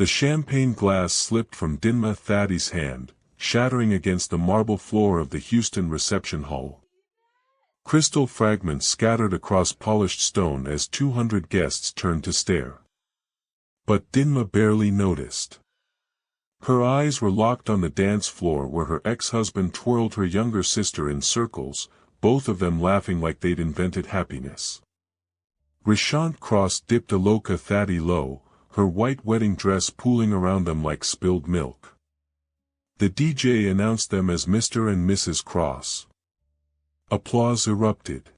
The champagne glass slipped from Dinma Thaddy's hand, shattering against the marble floor of the Houston reception hall. Crystal fragments scattered across polished stone as 200 guests turned to stare. But Dinma barely noticed. Her eyes were locked on the dance floor where her ex-husband twirled her younger sister in circles, both of them laughing like they'd invented happiness. Rishante Cross dipped Dinma Thaddy low, her white wedding dress pooling around them like spilled milk. The DJ announced them as Mr. and Mrs. Cross. Applause erupted.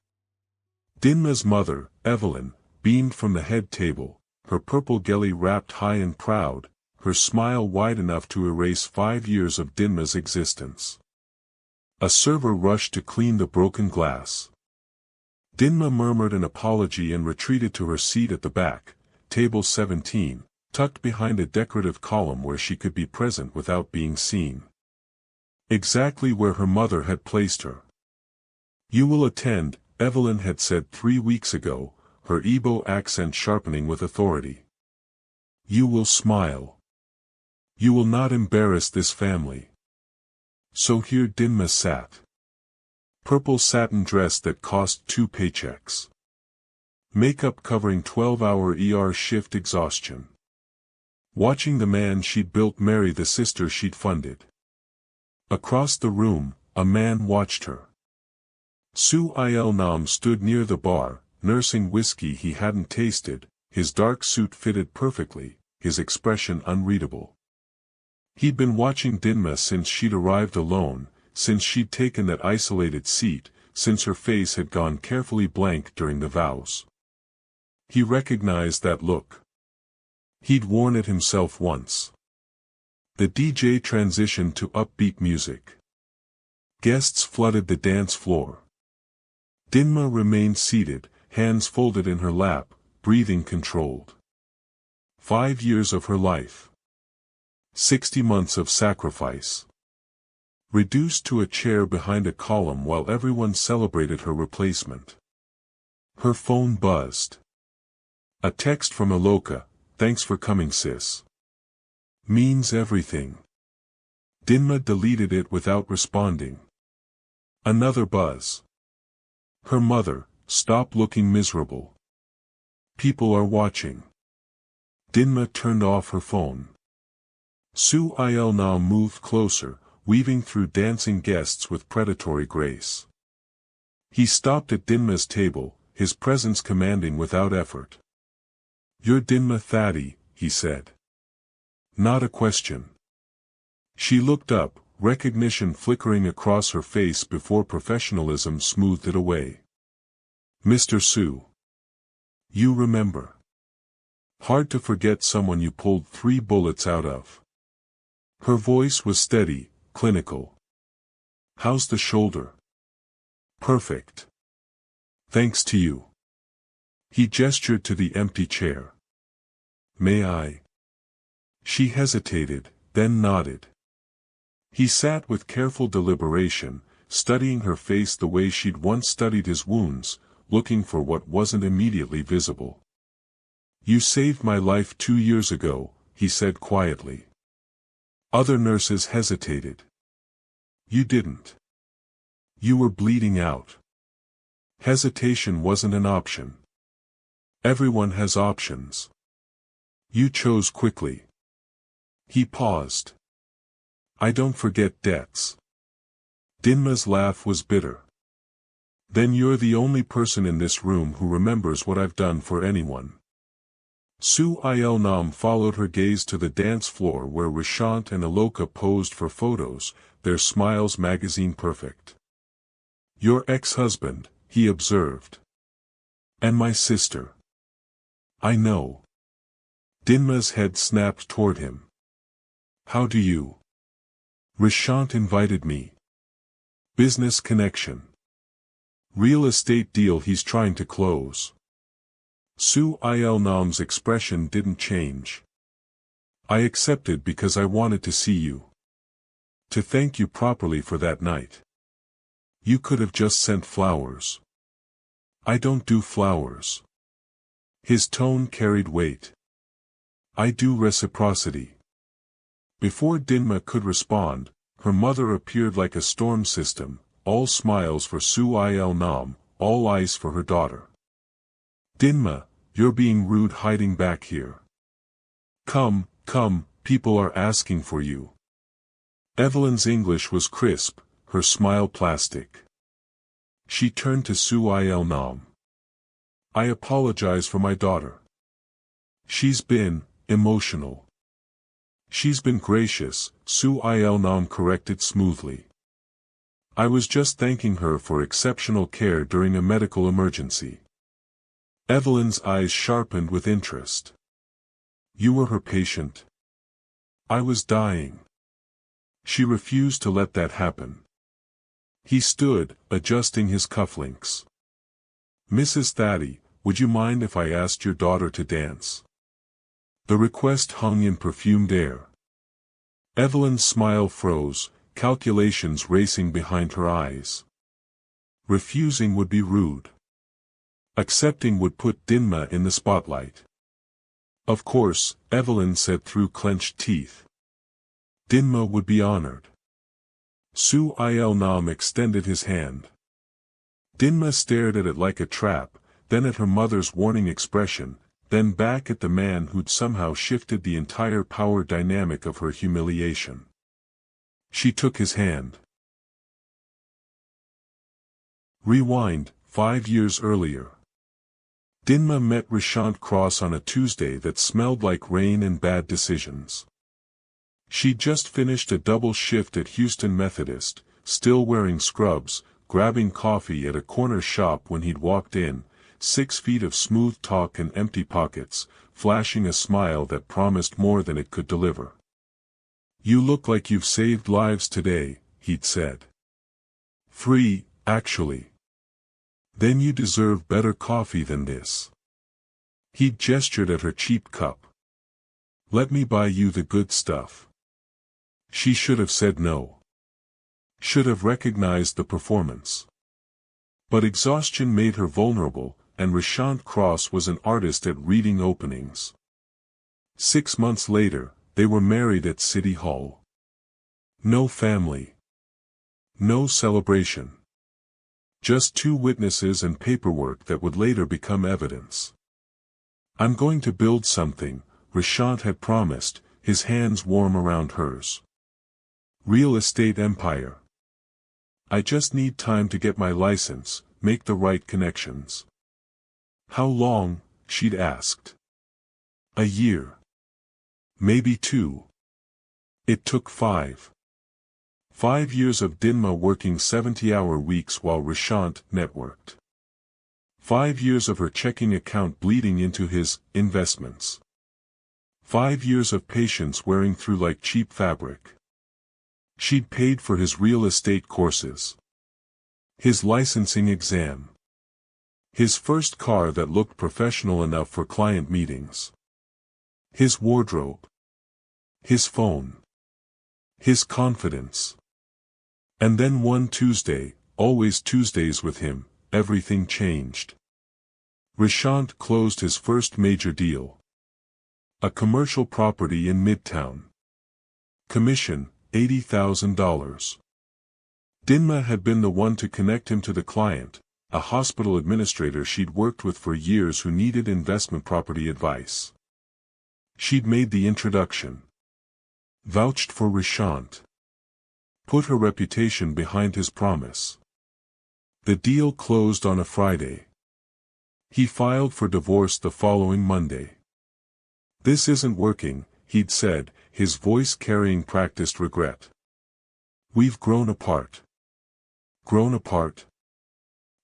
Dinma's mother, Evelyn, beamed from the head table, her purple gelly wrapped high and proud, her smile wide enough to erase 5 years of Dinma's existence. A server rushed to clean the broken glass. Dinma murmured an apology and retreated to her seat at the back, table 17, tucked behind a decorative column where she could be present without being seen. Exactly where her mother had placed her. "You will attend," Evelyn had said 3 weeks ago, her Igbo accent sharpening with authority. "You will smile. You will not embarrass this family." So here Dinma sat. Purple satin dress that cost 2 paychecks. Makeup covering 12-hour ER shift exhaustion. Watching the man she'd built marry the sister she'd funded. Across the room, a man watched her. Su Il Nam stood near the bar, nursing whiskey he hadn't tasted, his dark suit fitted perfectly, his expression unreadable. He'd been watching Dinma since she'd arrived alone, since she'd taken that isolated seat, since her face had gone carefully blank during the vows. He recognized that look. He'd worn it himself once. The DJ transitioned to upbeat music. Guests flooded the dance floor. Dinma remained seated, hands folded in her lap, breathing controlled. 5 years of her life. 60 months of sacrifice. Reduced to a chair behind a column while everyone celebrated her replacement. Her phone buzzed. A text from Aloka, "Thanks for coming, sis." Means everything. Dinma deleted it without responding. Another buzz. Her mother, "Stop looking miserable. People are watching." Dinma turned off her phone. Su Il Nam moved closer, weaving through dancing guests with predatory grace. He stopped at Dinma's table, his presence commanding without effort. "You're Dinma Thaddy," he said. Not a question. She looked up, recognition flickering across her face before professionalism smoothed it away. "Mr. Su. You remember. Hard to forget someone you pulled 3 bullets out of." Her voice was steady, clinical. "How's the shoulder?" "Perfect. Thanks to you." He gestured to the empty chair. "May I?" She hesitated, then nodded. He sat with careful deliberation, studying her face the way she'd once studied his wounds, looking for what wasn't immediately visible. "You saved my life 2 years ago," he said quietly. Other nurses hesitated. "You didn't. You were bleeding out." Hesitation wasn't an option. Everyone has options. You chose quickly. He paused. "I don't forget debts." Dinma's laugh was bitter. "Then you're the only person in this room who remembers what I've done for anyone." Su Il Nam followed her gaze to the dance floor where Rishante and Aloka posed for photos, their smiles magazine perfect. "Your ex-husband," he observed. "And my sister." "I know." Dinma's head snapped toward him. "How do you?" "Rishante invited me. Business connection. Real estate deal he's trying to close." Su Il Nam's expression didn't change. "I accepted because I wanted to see you. To thank you properly for that night. You could have just sent flowers." "I don't do flowers." His tone carried weight. I do reciprocity. Before Dinma could respond, her mother appeared like a storm system, all smiles for Su-il Nam, all ice for her daughter. Dinma, you're being rude hiding back here. Come, come, people are asking for you. Evelyn's English was crisp, her smile plastic. She turned to Su-il Nam. I apologize for my daughter. She's been emotional. She's been gracious, Su-il Nam corrected smoothly. I was just thanking her for exceptional care during a medical emergency. Evelyn's eyes sharpened with interest. You were her patient? I was dying. She refused to let that happen. He stood, adjusting his cufflinks. Mrs. Thaddy, would you mind if I asked your daughter to dance? The request hung in perfumed air. Evelyn's smile froze, calculations racing behind her eyes. Refusing would be rude. Accepting would put Dinma in the spotlight. Of course, Evelyn said through clenched teeth. Dinma would be honored. Su-il Nam extended his hand. Dinma stared at it like a trap, then at her mother's warning expression, then back at the man who'd somehow shifted the entire power dynamic of her humiliation. She took his hand. Rewind, 5 years earlier. Dinma met Rishante Cross on a Tuesday that smelled like rain and bad decisions. She'd just finished a double shift at Houston Methodist, still wearing scrubs, grabbing coffee at a corner shop when he'd walked in, 6 feet of smooth talk and empty pockets, flashing a smile that promised more than it could deliver. You look like you've saved lives today, he'd said. Free, actually. Then you deserve better coffee than this. He'd gestured at her cheap cup. Let me buy you the good stuff. She should have said no. Should have recognized the performance. But exhaustion made her vulnerable, and Rishante Cross was an artist at reading openings. 6 months later, they were married at City Hall. No family. No celebration. Just 2 witnesses and paperwork that would later become evidence. I'm going to build something, Rishante had promised, his hands warm around hers. Real estate empire. I just need time to get my license, make the right connections. How long, she'd asked. A year. Maybe 2. It took 5. 5 years of Dinma working 70-hour weeks while Rishante networked. 5 years of her checking account bleeding into his investments. 5 years of patience wearing through like cheap fabric. She'd paid for his real estate courses. His licensing exam. His first car that looked professional enough for client meetings. His wardrobe. His phone. His confidence. And then one Tuesday, always Tuesdays with him, everything changed. Rishante closed his first major deal. A commercial property in Midtown. Commission, $80,000. Dinma had been the one to connect him to the client, a hospital administrator she'd worked with for years who needed investment property advice. She'd made the introduction. Vouched for Rishante. Put her reputation behind his promise. The deal closed on a Friday. He filed for divorce the following Monday. This isn't working, he'd said, his voice carrying practiced regret. We've grown apart. Grown apart?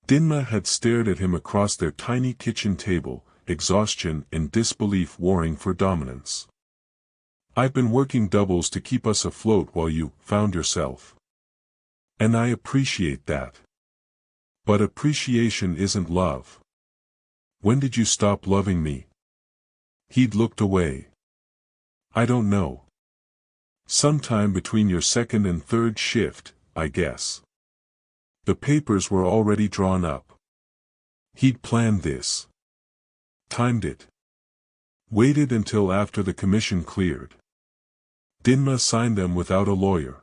Dinma had stared at him across their tiny kitchen table, exhaustion and disbelief warring for dominance. I've been working doubles to keep us afloat while you found yourself. And I appreciate that. But appreciation isn't love. When did you stop loving me? He'd looked away. I don't know. Sometime between your second and third shift, I guess. The papers were already drawn up. He'd planned this. Timed it. Waited until after the commission cleared. Dinma signed them without a lawyer.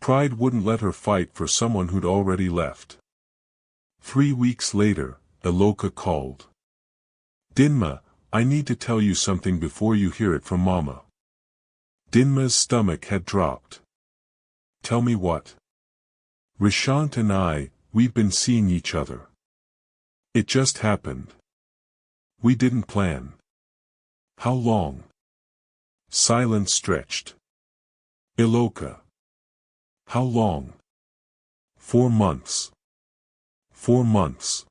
Pride wouldn't let her fight for someone who'd already left. 3 weeks later, Eloka called. Dinma, I need to tell you something before you hear it from Mama. Dinma's stomach had dropped. Tell me what? Rishante and we've been seeing each other. It just happened. We didn't plan. How long? Silence stretched. Eloka. How long? 4 months. 4 months.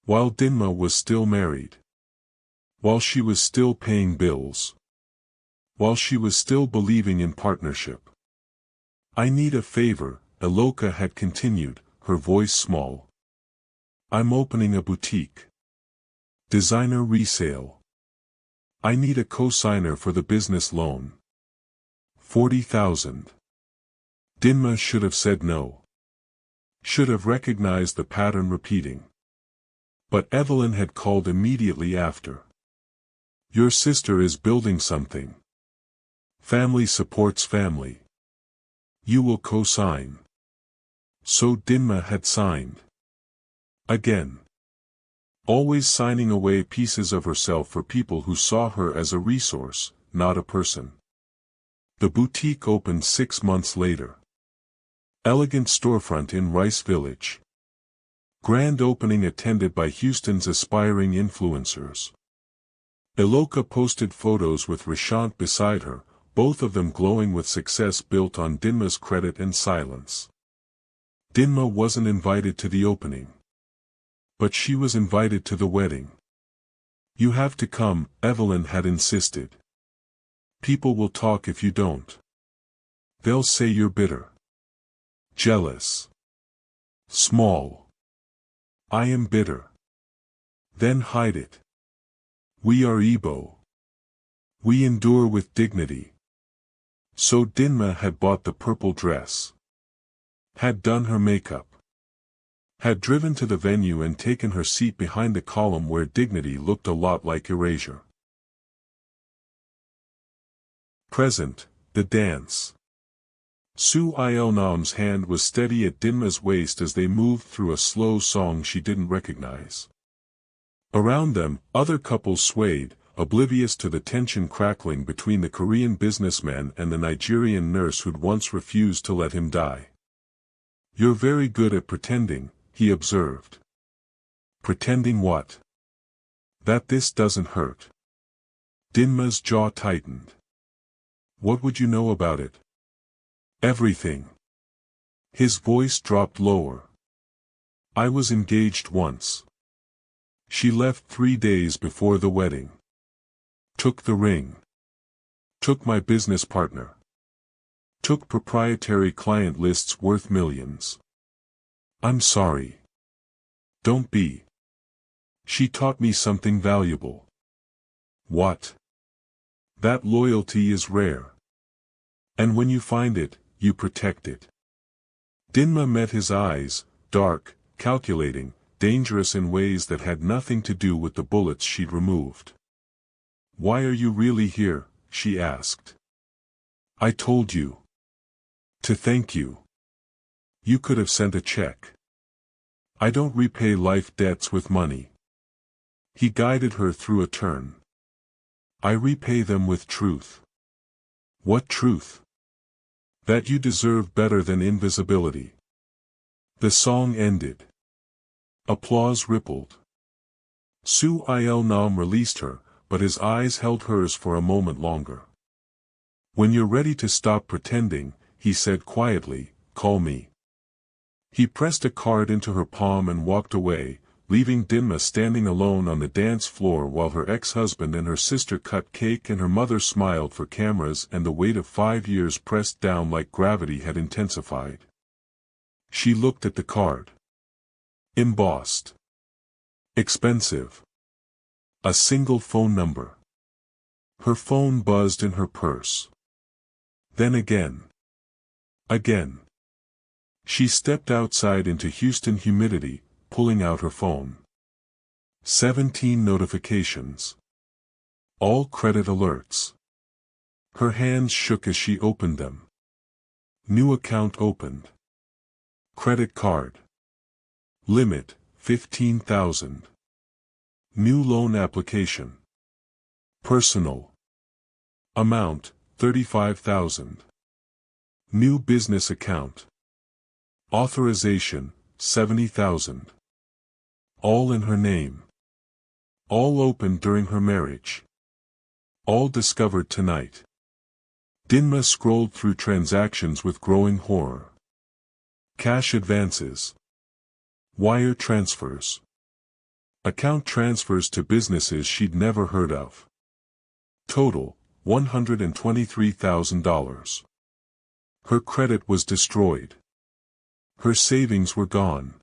While Dinma was still married. While she was still paying bills. While she was still believing in partnership. I need a favor, Eloka had continued, her voice small. I'm opening a boutique. Designer resale. I need a co-signer for the business loan. 40,000. Dinma should have said no. Should have recognized the pattern repeating. But Evelyn had called immediately after. Your sister is building something. Family supports family. You will co-sign. So Dinma had signed. Again. Always signing away pieces of herself for people who saw her as a resource, not a person. The boutique opened 6 months later. Elegant storefront in Rice Village. Grand opening attended by Houston's aspiring influencers. Eloka posted photos with Rishante beside her, both of them glowing with success built on Dinma's credit and silence. Dinma wasn't invited to the opening. But she was invited to the wedding. You have to come, Evelyn had insisted. People will talk if you don't. They'll say you're bitter. Jealous. Small. I am bitter. Then hide it. We are Igbo. We endure with dignity. So Dinma had bought the purple dress. Had done her makeup. Had driven to the venue and taken her seat behind the column where dignity looked a lot like erasure. Present, the dance. Su Ionam's hand was steady at Dinma's waist as they moved through a slow song she didn't recognize. Around them, other couples swayed, oblivious to the tension crackling between the Korean businessman and the Nigerian nurse who'd once refused to let him die. You're very good at pretending, he observed. Pretending what? That this doesn't hurt. Dinma's jaw tightened. What would you know about it? Everything. His voice dropped lower. I was engaged once. She left 3 days before the wedding. Took the ring. Took my business partner. Took proprietary client lists worth millions. I'm sorry. Don't be. She taught me something valuable. What? That loyalty is rare. And when you find it, you protect it. Dinma met his eyes, dark, calculating, dangerous in ways that had nothing to do with the bullets she'd removed. Why are you really here? She asked. I told you. To thank you. You could have sent a check. I don't repay life debts with money. He guided her through a turn. I repay them with truth. What truth? That you deserve better than invisibility. The song ended. Applause rippled. Su Il-nam released her, but his eyes held hers for a moment longer. When you're ready to stop pretending, he said quietly, call me. He pressed a card into her palm and walked away, leaving Dinma standing alone on the dance floor while her ex-husband and her sister cut cake and her mother smiled for cameras and the weight of 5 years pressed down like gravity had intensified. She looked at the card. Embossed. Expensive. A single phone number. Her phone buzzed in her purse. Then again. Again. She stepped outside into Houston humidity, pulling out her phone. 17 notifications. All credit alerts. Her hands shook as she opened them. New account opened. Credit card. Limit, 15,000. New loan application. Personal. Amount, 35,000. New business account. Authorization, 70,000. All in her name. All opened during her marriage. All discovered tonight. Dinma scrolled through transactions with growing horror. Cash advances. Wire transfers. Account transfers to businesses she'd never heard of. Total, $123,000. Her credit was destroyed. Her savings were gone.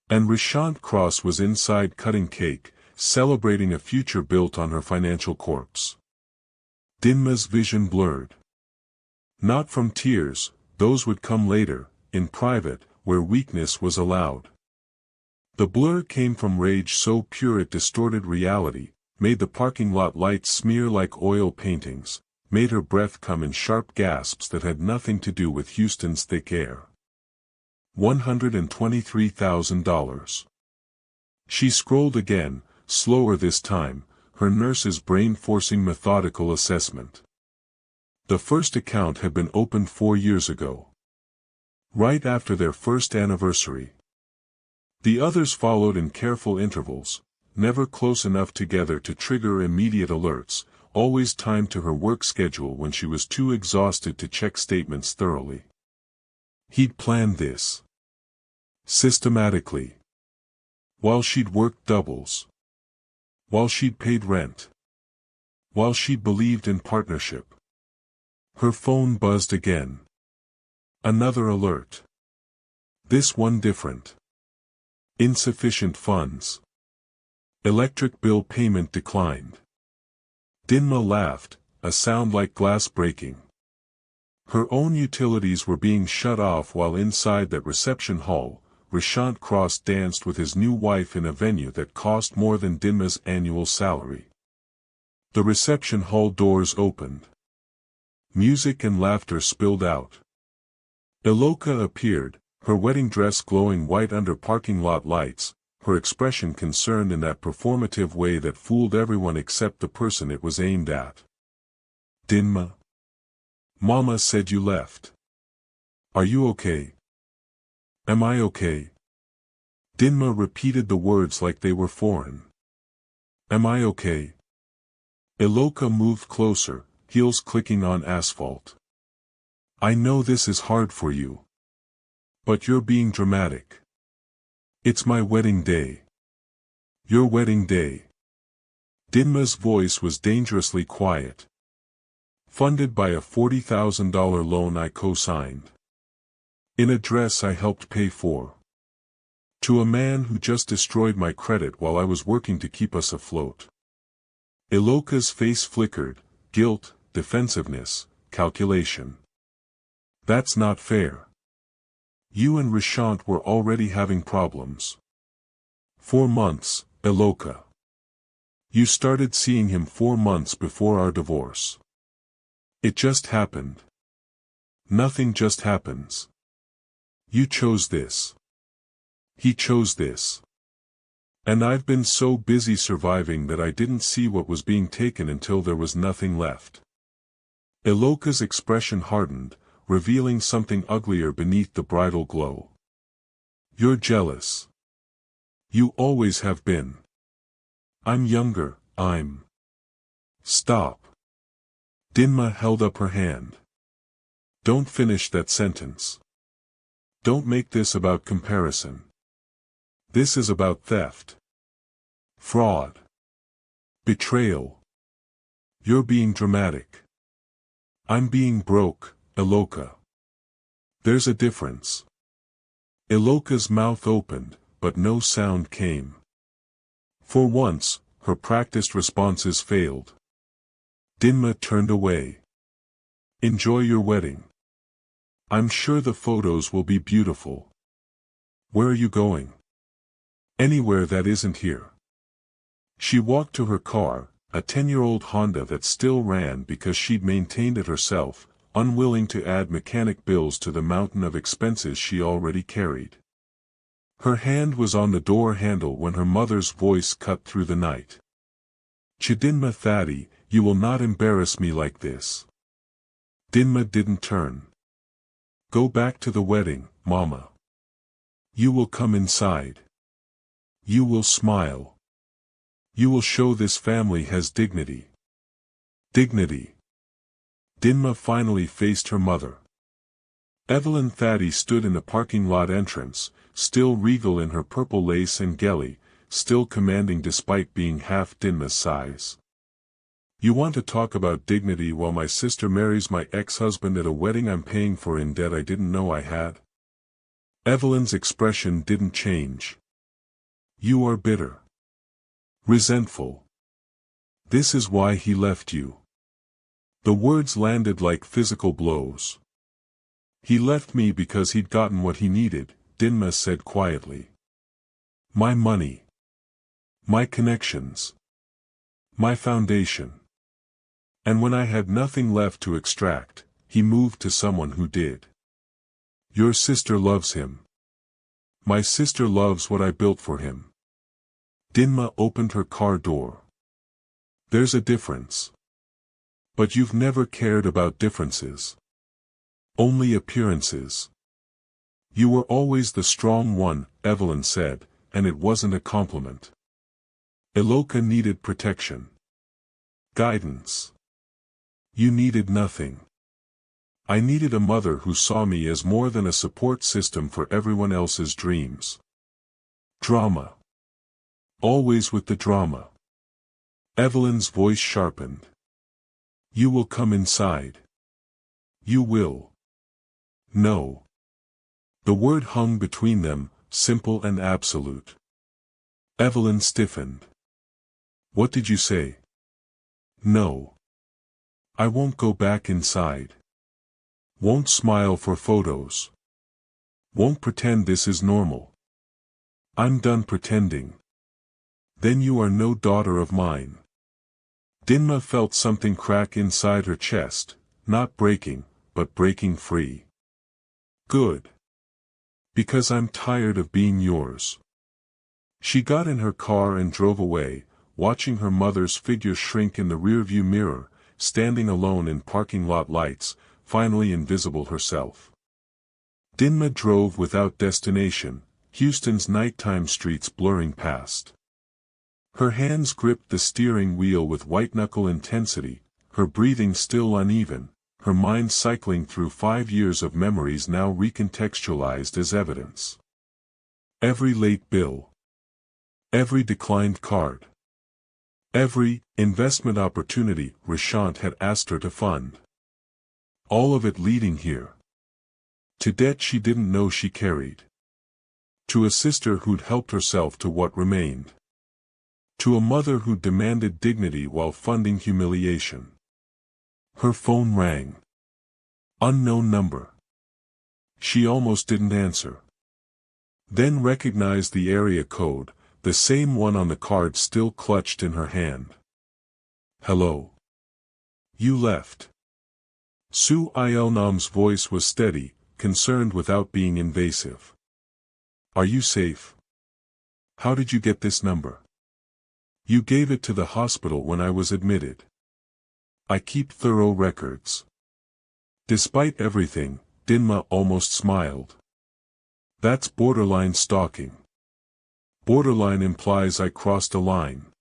And Rishante Cross was inside cutting cake, celebrating a future built on her financial corpse. Dinma's vision blurred. Not from tears, those would come later, in private, where weakness was allowed. The blur came from rage so pure it distorted reality, made the parking lot lights smear like oil paintings, made her breath come in sharp gasps that had nothing to do with Houston's thick air. $123,000. She scrolled again, slower this time, her nurse's brain forcing methodical assessment. The first account had been opened 4 years ago. Right after their first anniversary. The others followed in careful intervals, never close enough together to trigger immediate alerts, always timed to her work schedule when she was too exhausted to check statements thoroughly. He'd planned this. Systematically. While she'd worked doubles. While she'd paid rent. While she'd believed in partnership. Her phone buzzed again. Another alert. This one different. Insufficient funds. Electric bill payment declined. Dinma laughed, a sound like glass breaking. Her own utilities were being shut off while inside that reception hall, Rishante Cross danced with his new wife in a venue that cost more than Dinma's annual salary. The reception hall doors opened. Music and laughter spilled out. Iloka appeared, her wedding dress glowing white under parking lot lights, her expression concerned in that performative way that fooled everyone except the person it was aimed at. Dinma. Mama said you left. Are you okay? Am I okay? Dinma repeated the words like they were foreign. Am I okay? Iloka moved closer, heels clicking on asphalt. I know this is hard for you. But you're being dramatic. It's my wedding day. Your wedding day. Dinma's voice was dangerously quiet. Funded by a $40,000 loan I co-signed. In a dress I helped pay for. To a man who just destroyed my credit while I was working to keep us afloat. Iloka's face flickered, guilt, defensiveness, calculation. That's not fair. You and Rishante were already having problems. 4 months, Iloka. You started seeing him 4 months before our divorce. It just happened. Nothing just happens. You chose this. He chose this. And I've been so busy surviving that I didn't see what was being taken until there was nothing left. Iloka's expression hardened, revealing something uglier beneath the bridal glow. You're jealous. You always have been. I'm younger, Stop. Dinma held up her hand. Don't finish that sentence. Don't make this about comparison. This is about theft. Fraud. Betrayal. You're being dramatic. I'm being broke, Iloka. There's a difference. Iloka's mouth opened, but no sound came. For once, her practiced responses failed. Dinma turned away. Enjoy your wedding. I'm sure the photos will be beautiful. Where are you going? Anywhere that isn't here. She walked to her car, a 10-year-old Honda that still ran because she'd maintained it herself, unwilling to add mechanic bills to the mountain of expenses she already carried. Her hand was on the door handle when her mother's voice cut through the night. "Dinma Thaddy, you will not embarrass me like this." Dinma didn't turn. "Go back to the wedding, Mama. You will come inside. You will smile. You will show this family has dignity." Dignity. Dinma finally faced her mother. Evelyn Thaddy stood in the parking lot entrance, still regal in her purple lace and gelly, still commanding despite being half Dinma's size. "You want to talk about dignity while my sister marries my ex-husband at a wedding I'm paying for in debt I didn't know I had?" Evelyn's expression didn't change. "You are bitter. Resentful. This is why he left you." The words landed like physical blows. "He left me because he'd gotten what he needed," Dinma said quietly. "My money. My connections. My foundation. And when I had nothing left to extract, he moved to someone who did." "Your sister loves him." "My sister loves what I built for him." Dinma opened her car door. "There's a difference. But you've never cared about differences. Only appearances. You were always the strong one," Evelyn said, and it wasn't a compliment. "Eloka needed protection. Guidance. You needed nothing. I needed a mother who saw me as more than a support system for everyone else's dreams." Drama. Always with the drama. Evelyn's voice sharpened. "You will come inside. You will." "No." The word hung between them, simple and absolute. Evelyn stiffened. "What did you say?" "No. I won't go back inside. Won't smile for photos. Won't pretend this is normal. I'm done pretending." "Then you are no daughter of mine." Dinma felt something crack inside her chest, not breaking, but breaking free. "Good. Because I'm tired of being yours." She got in her car and drove away, watching her mother's figure shrink in the rearview mirror, standing alone in parking lot lights, finally invisible herself. Dinma drove without destination, Houston's nighttime streets blurring past. Her hands gripped the steering wheel with white-knuckle intensity, her breathing still uneven, her mind cycling through 5 years of memories now recontextualized as evidence. Every late bill. Every declined card. Every investment opportunity Rishante had asked her to fund. All of it leading here. To debt she didn't know she carried. To a sister who'd helped herself to what remained. To a mother who demanded dignity while funding humiliation. Her phone rang. Unknown number. She almost didn't answer. Then recognized the area code, the same one on the card still clutched in her hand. "Hello. You left." Sue Ilnam's voice was steady, concerned without being invasive. "Are you safe? How did you get this number?" "You gave it to the hospital when I was admitted. I keep thorough records." Despite everything, Dinma almost smiled. "That's borderline stalking. Borderline implies I crossed a line.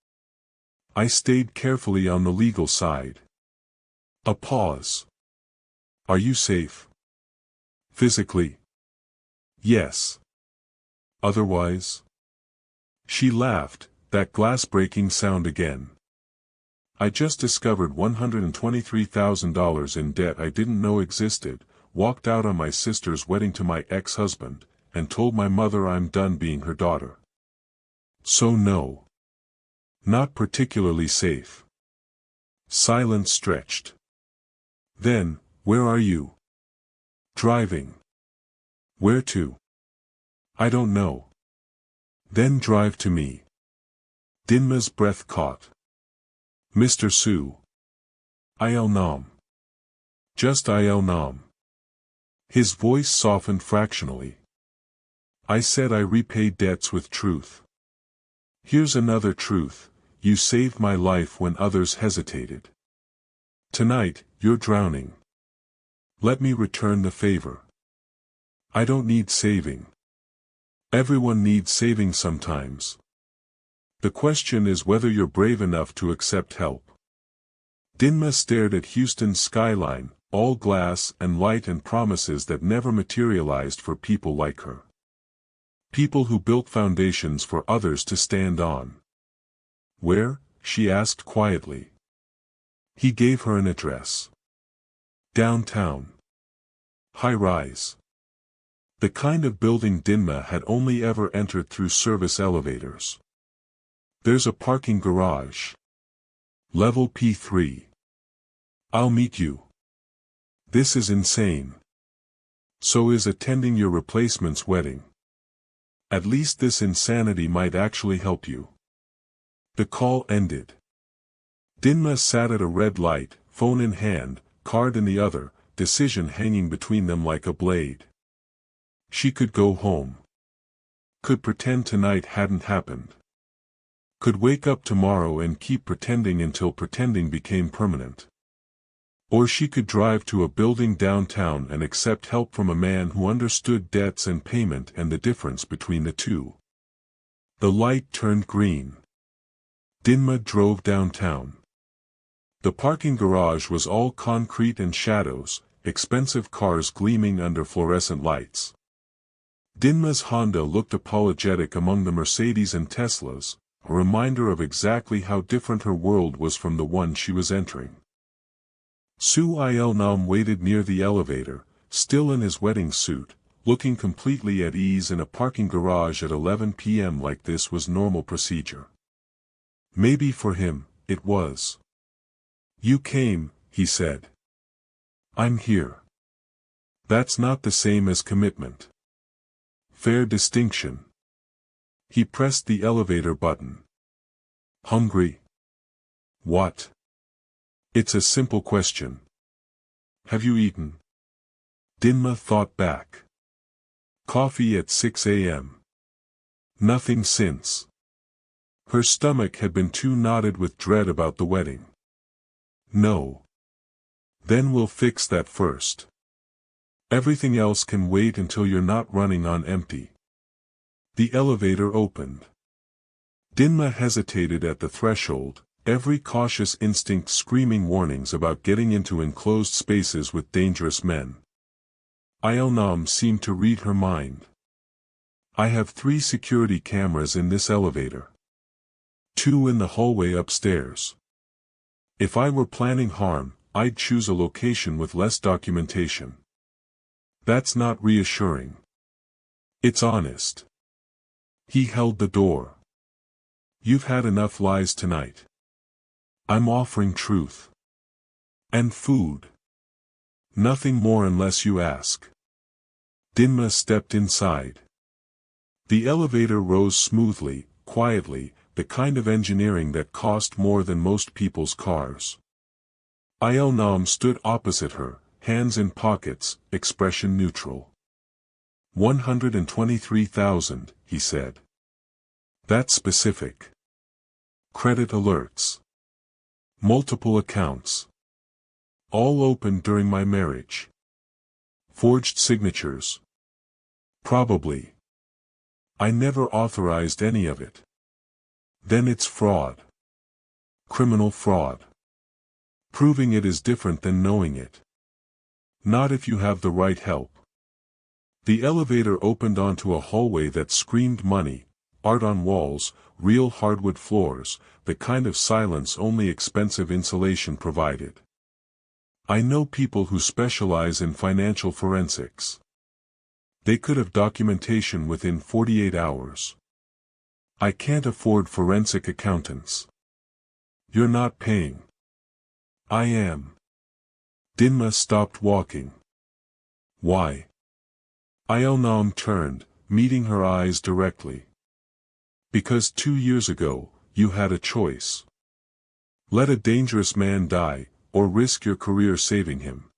I stayed carefully on the legal side." A pause. "Are you safe? Physically?" "Yes. Otherwise?" She laughed, that glass-breaking sound again. "I just discovered $123,000 in debt I didn't know existed, walked out on my sister's wedding to my ex-husband, and told my mother I'm done being her daughter. So no. Not particularly safe." Silence stretched. "Then, where are you?" "Driving." "Where to?" "I don't know." "Then drive to me." Dinma's breath caught. Mr. Su. Il nom. Just il nom. His voice softened fractionally. I said I repay debts with truth. Here's another truth, you saved my life when others hesitated. Tonight, you're drowning. Let me return the favor. I don't need saving. Everyone needs saving sometimes. The question is whether you're brave enough to accept help. Dinma stared at Houston's skyline, all glass and light and promises that never materialized for people like her. People who built foundations for others to stand on. Where? She asked quietly. He gave her an address. Downtown. High-rise. The kind of building Dinma had only ever entered through service elevators. There's a parking garage. Level P3. I'll meet you. This is insane. So is attending your replacement's wedding. At least this insanity might actually help you. The call ended. Dinma sat at a red light, phone in hand, card in the other, decision hanging between them like a blade. She could go home. Could pretend tonight hadn't happened. Could wake up tomorrow and keep pretending until pretending became permanent. Or she could drive to a building downtown and accept help from a man who understood debts and payment and the difference between the two. The light turned green. Dinma drove downtown. The parking garage was all concrete and shadows, expensive cars gleaming under fluorescent lights. Dinma's Honda looked apologetic among the Mercedes and Teslas, a reminder of exactly how different her world was from the one she was entering. Su Il Nam waited near the elevator, still in his wedding suit, looking completely at ease in a parking garage at 11 p.m. like this was normal procedure. Maybe for him, it was. You came, he said. I'm here. That's not the same as commitment. Fair distinction. He pressed the elevator button. Hungry? What? It's a simple question. Have you eaten? Dinma thought back. Coffee at 6 a.m. Nothing since. Her stomach had been too knotted with dread about the wedding. No. Then we'll fix that first. Everything else can wait until you're not running on empty. The elevator opened. Dinma hesitated at the threshold, every cautious instinct screaming warnings about getting into enclosed spaces with dangerous men. Il Nam seemed to read her mind. I have 3 security cameras in this elevator. 2 in the hallway upstairs. If I were planning harm, I'd choose a location with less documentation. That's not reassuring. It's honest. He held the door. You've had enough lies tonight. I'm offering truth. And food. Nothing more unless you ask. Dinma stepped inside. The elevator rose smoothly, quietly, the kind of engineering that cost more than most people's cars. Il Nam stood opposite her, hands in pockets, expression neutral. 123,000, he said. That's specific. Credit alerts. Multiple accounts. All opened during my marriage. Forged signatures. Probably. I never authorized any of it. Then it's fraud. Criminal fraud. Proving it is different than knowing it. Not if you have the right help. The elevator opened onto a hallway that screamed money, art on walls, real hardwood floors, the kind of silence only expensive insulation provided. I know people who specialize in financial forensics. They could have documentation within 48 hours. I can't afford forensic accountants. You're not paying. I am. Dinma stopped walking. Why? Il Nam turned, meeting her eyes directly. Because 2 years ago, you had a choice. Let a dangerous man die, or risk your career saving him.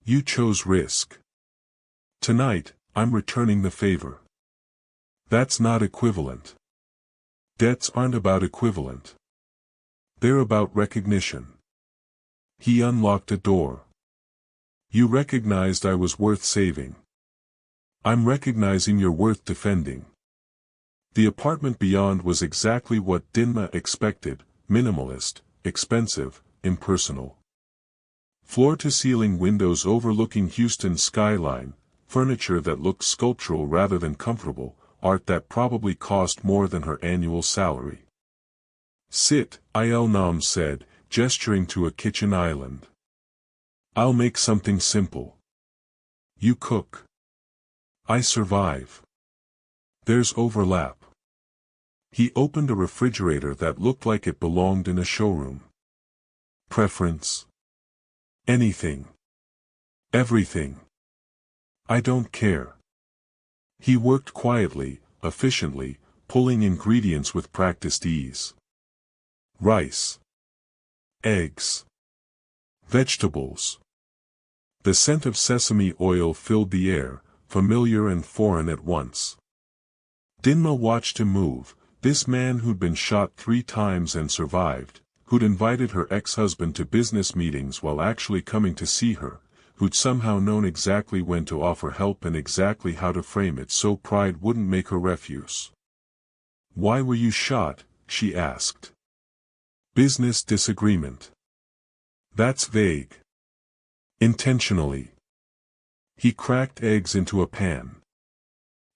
You chose risk. Tonight, I'm returning the favor. That's not equivalent. Debts aren't about equivalent. They're about recognition. He unlocked a door. You recognized I was worth saving. I'm recognizing you're worth defending. The apartment beyond was exactly what Dinma expected: minimalist, expensive, impersonal. Floor-to-ceiling windows overlooking Houston's skyline, furniture that looked sculptural rather than comfortable, art that probably cost more than her annual salary. Sit, Il-Nam said, gesturing to a kitchen island. I'll make something simple. You cook. I survive. There's overlap. He opened a refrigerator that looked like it belonged in a showroom. Preference? Anything. Everything. I don't care. He worked quietly, efficiently, pulling ingredients with practiced ease. Rice. Eggs. Vegetables. The scent of sesame oil filled the air, familiar and foreign at once. Dinma watched him move, this man who'd been shot 3 times and survived, who'd invited her ex-husband to business meetings while actually coming to see her, who'd somehow known exactly when to offer help and exactly how to frame it so pride wouldn't make her refuse. Why were you shot? She asked. Business disagreement. That's vague. Intentionally. He cracked eggs into a pan.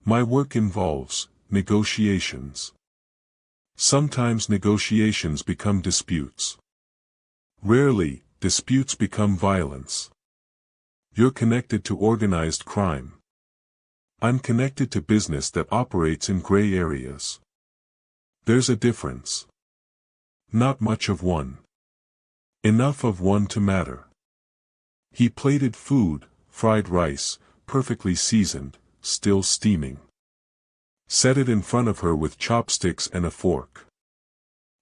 My work involves negotiations. Sometimes negotiations become disputes. Rarely, disputes become violence. You're connected to organized crime. I'm connected to business that operates in gray areas. There's a difference. Not much of one. Enough of one to matter. He plated food, fried rice, perfectly seasoned, still steaming. Set it in front of her with chopsticks and a fork.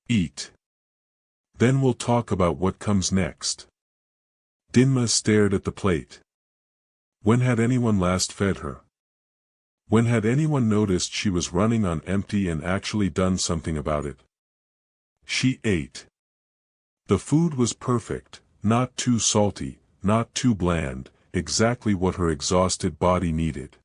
Eat. Then we'll talk about what comes next. Dinma stared at the plate. When had anyone last fed her? When had anyone noticed she was running on empty and actually done something about it? She ate. The food was perfect, not too salty, not too bland, exactly what her exhausted body needed.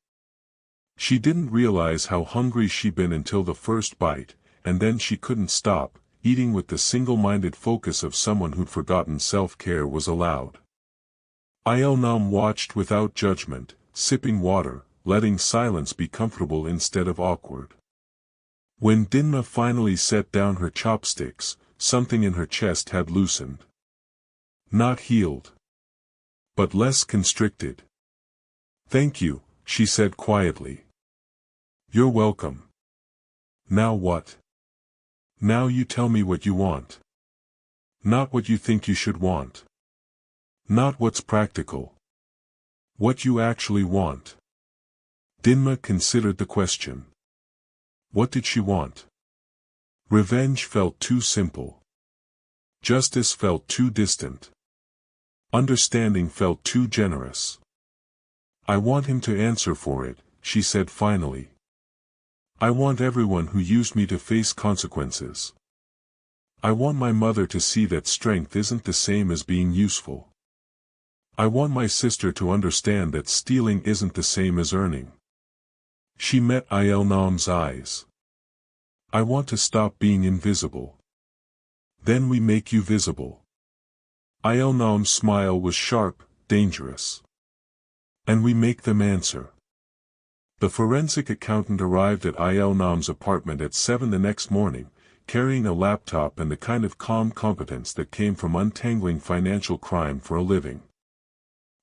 She didn't realize how hungry she'd been until the first bite, and then she couldn't stop, eating with the single-minded focus of someone who'd forgotten self-care was allowed. Il-Nam watched without judgment, sipping water, letting silence be comfortable instead of awkward. When Dinma finally set down her chopsticks, something in her chest had loosened. Not healed, but less constricted. Thank you, she said quietly. You're welcome. Now what? Now you tell me what you want. Not what you think you should want. Not what's practical. What you actually want. Dinma considered the question. What did she want? Revenge felt too simple. Justice felt too distant. Understanding felt too generous. I want him to answer for it, she said finally. I want everyone who used me to face consequences. I want my mother to see that strength isn't the same as being useful. I want my sister to understand that stealing isn't the same as earning. She met Il-Nam's eyes. I want to stop being invisible. Then we make you visible. Il-Nam's smile was sharp, dangerous. And we make them answer. The forensic accountant arrived at Il-Nam's apartment at 7 the next morning, carrying a laptop and the kind of calm competence that came from untangling financial crime for a living.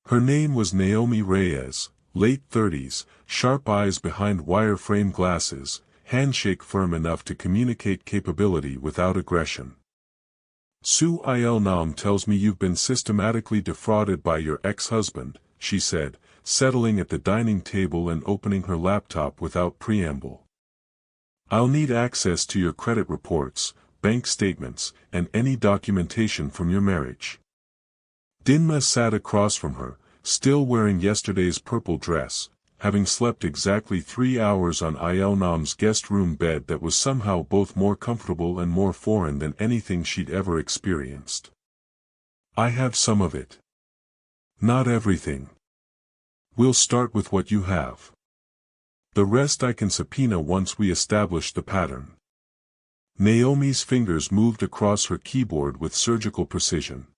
Her name was Naomi Reyes, late 30s, sharp eyes behind wire-frame glasses, handshake firm enough to communicate capability without aggression. Su Il-Nam tells me you've been systematically defrauded by your ex-husband, she said, settling at the dining table and opening her laptop without preamble. I'll need access to your credit reports, bank statements, and any documentation from your marriage. Dinma sat across from her, still wearing yesterday's purple dress, having slept exactly 3 hours on Yeonam's guest room bed that was somehow both more comfortable and more foreign than anything she'd ever experienced. I have some of it. Not everything. We'll start with what you have. The rest I can subpoena once we establish the pattern. Naomi's fingers moved across her keyboard with surgical precision.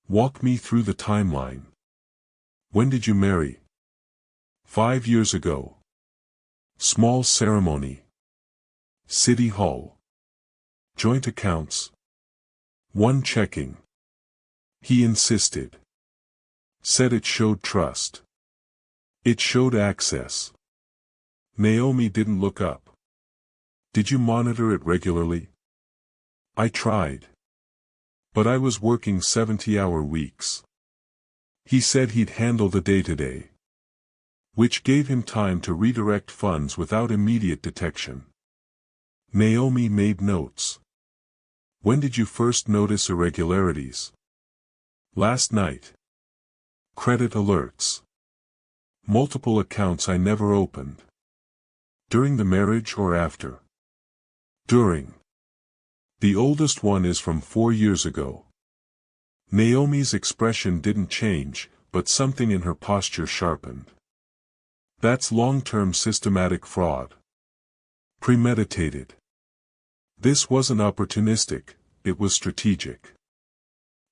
Walk me through the timeline. When did you marry? 5 years ago. Small ceremony. City Hall. Joint accounts. One checking. He insisted. Said it showed trust. It showed access. Naomi didn't look up. Did you monitor it regularly? I tried. But I was working 70-hour weeks. He said he'd handle the day-to-day. Which gave him time to redirect funds without immediate detection. Naomi made notes. When did you first notice irregularities? Last night. Credit alerts. Multiple accounts I never opened. During the marriage or after? During. The oldest one is from 4 years ago. Naomi's expression didn't change, but something in her posture sharpened. That's long-term systematic fraud. Premeditated. This wasn't opportunistic, it was strategic.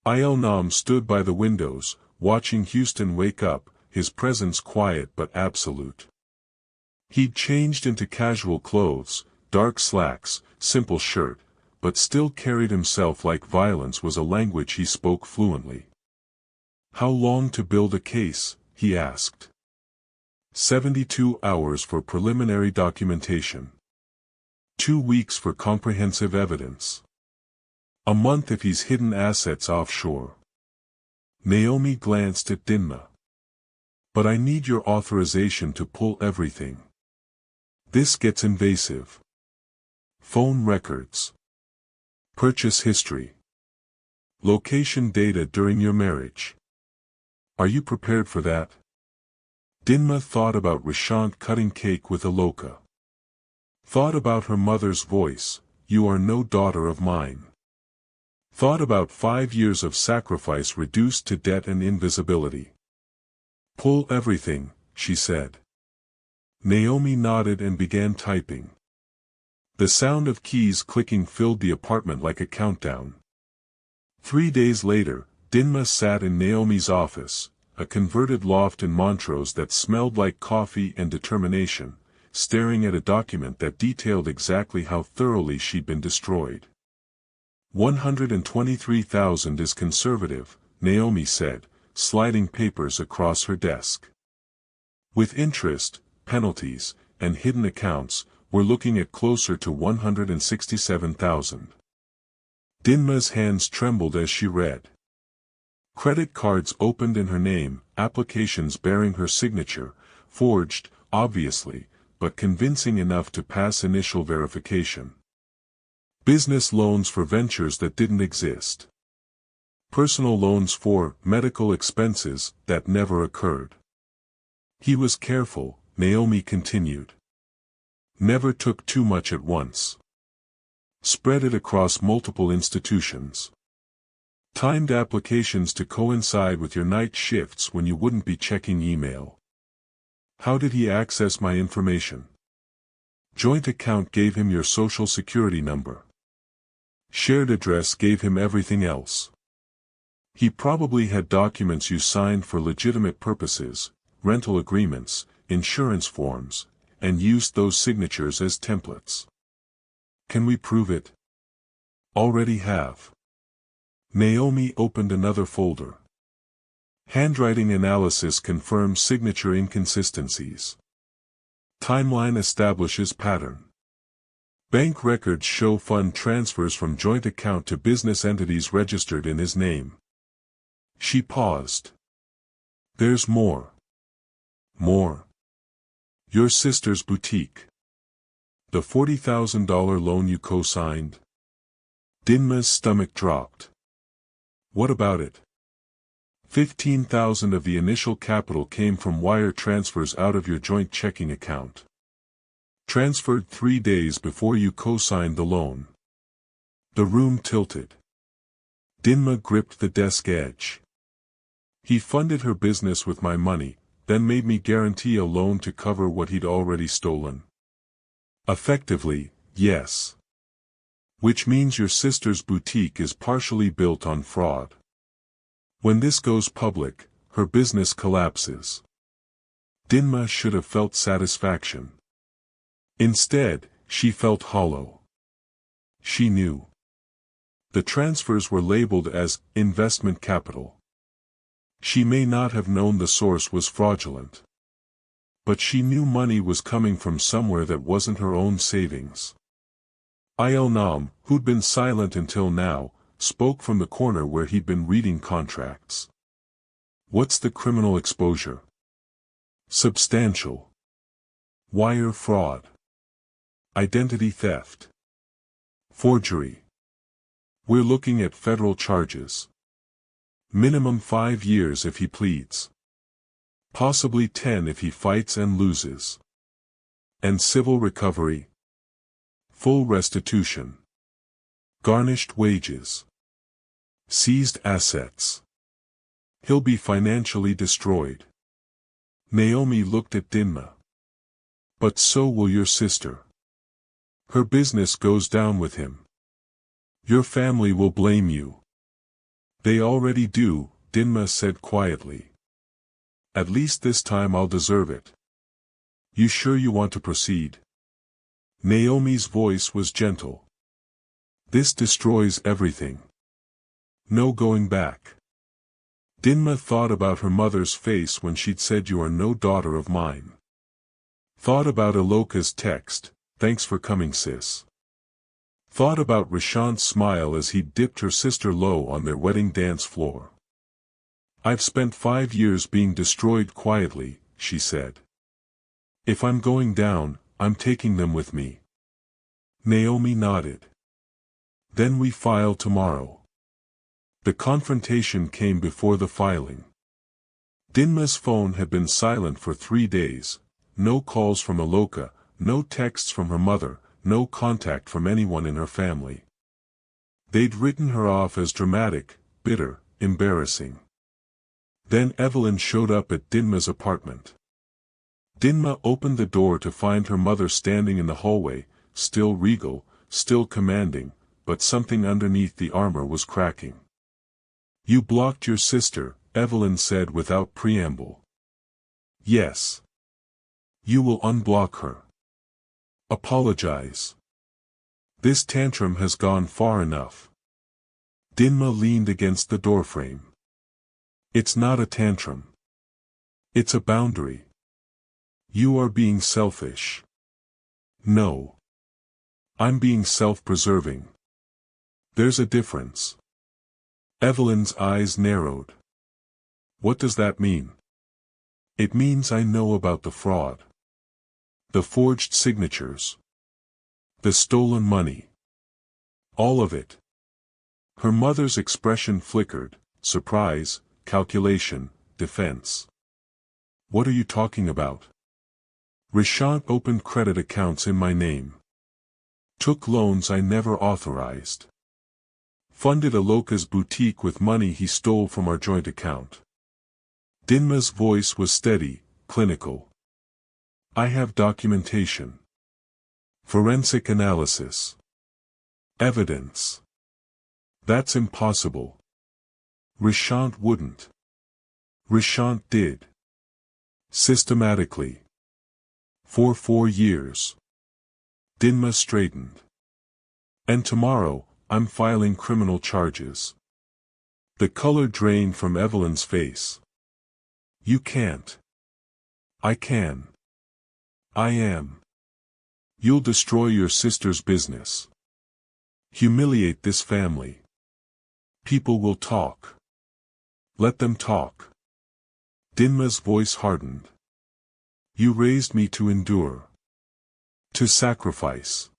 Yeonam stood by the windows, watching Houston wake up, his presence quiet but absolute. He'd changed into casual clothes, dark slacks, simple shirt, but still carried himself like violence was a language he spoke fluently. How long to build a case, he asked. 72 hours for preliminary documentation. 2 weeks for comprehensive evidence. A month if he's hidden assets offshore. Naomi glanced at Dinma. But I need your authorization to pull everything. This gets invasive. Phone records. Purchase history. Location data during your marriage. Are you prepared for that? Dinma thought about Rishante cutting cake with a loca. Thought about her mother's voice, you are no daughter of mine. Thought about 5 years of sacrifice reduced to debt and invisibility. Pull everything, she said. Naomi nodded and began typing. The sound of keys clicking filled the apartment like a countdown. 3 days later, Dinma sat in Naomi's office, a converted loft in Montrose that smelled like coffee and determination, staring at a document that detailed exactly how thoroughly she'd been destroyed. 123,000 is conservative, Naomi said, sliding papers across her desk. With interest, penalties, and hidden accounts, we're looking at closer to 167,000. Dinma's hands trembled as she read. Credit cards opened in her name, applications bearing her signature, forged, obviously, but convincing enough to pass initial verification. Business loans for ventures that didn't exist. Personal loans for medical expenses that never occurred. He was careful, Naomi continued. Never took too much at once. Spread it across multiple institutions. Timed applications to coincide with your night shifts when you wouldn't be checking email. How did he access my information? Joint account gave him your social security number. Shared address gave him everything else. He probably had documents you signed for legitimate purposes, rental agreements, insurance forms, and used those signatures as templates. Can we prove it? Already have. Naomi opened another folder. Handwriting analysis confirms signature inconsistencies. Timeline establishes pattern. Bank records show fund transfers from joint account to business entities registered in his name. She paused. There's more. More. Your sister's boutique. The $40,000 loan you co-signed. Dinma's stomach dropped. What about it? 15,000 of the initial capital came from wire transfers out of your joint checking account. Transferred 3 days before you co-signed the loan. The room tilted. Dinma gripped the desk edge. He funded her business with my money, then made me guarantee a loan to cover what he'd already stolen. Effectively, yes. Which means your sister's boutique is partially built on fraud. When this goes public, her business collapses. Dinma should have felt satisfaction. Instead, she felt hollow. She knew. The transfers were labeled as investment capital. She may not have known the source was fraudulent. But she knew money was coming from somewhere that wasn't her own savings. Il-Nam, who'd been silent until now, spoke from the corner where he'd been reading contracts. What's the criminal exposure? Substantial. Wire fraud. Identity theft. Forgery. We're looking at federal charges. Minimum 5 years if he pleads. Possibly 10 if he fights and loses. And civil recovery. Full restitution. Garnished wages. Seized assets. He'll be financially destroyed. Naomi looked at Dinma. But so will your sister. Her business goes down with him. Your family will blame you. They already do, Dinma said quietly. At least this time I'll deserve it. You sure you want to proceed? Naomi's voice was gentle. This destroys everything. No going back. Dinma thought about her mother's face when she'd said you are no daughter of mine. Thought about Aloka's text, thanks for coming sis. Thought about Rishante's smile as he dipped her sister low on their wedding dance floor. I've spent 5 years being destroyed quietly, she said. If I'm going down, I'm taking them with me. Naomi nodded. Then we file tomorrow. The confrontation came before the filing. Dinma's phone had been silent for 3 days, no calls from Aloka, no texts from her mother, no contact from anyone in her family. They'd written her off as dramatic, bitter, embarrassing. Then Evelyn showed up at Dinma's apartment. Dinma opened the door to find her mother standing in the hallway, still regal, still commanding, but something underneath the armor was cracking. You blocked your sister, Evelyn said without preamble. Yes. You will unblock her. Apologize. This tantrum has gone far enough. Dinma leaned against the doorframe. It's not a tantrum. It's a boundary. You are being selfish. No. I'm being self-preserving. There's a difference. Evelyn's eyes narrowed. What does that mean? It means I know about the fraud. The forged signatures. The stolen money. All of it. Her mother's expression flickered, surprise, calculation, defense. What are you talking about? Rishante opened credit accounts in my name. Took loans I never authorized. Funded Aloka's boutique with money he stole from our joint account. Dinma's voice was steady, clinical. I have documentation. Forensic analysis. Evidence. That's impossible. Rishante wouldn't. Rishante did. Systematically. For 4 years. Dinma straightened. And tomorrow, I'm filing criminal charges. The color drained from Evelyn's face. You can't. I can. I am. You'll destroy your sister's business. Humiliate this family. People will talk. Let them talk. Dinma's voice hardened. You raised me to endure. To sacrifice.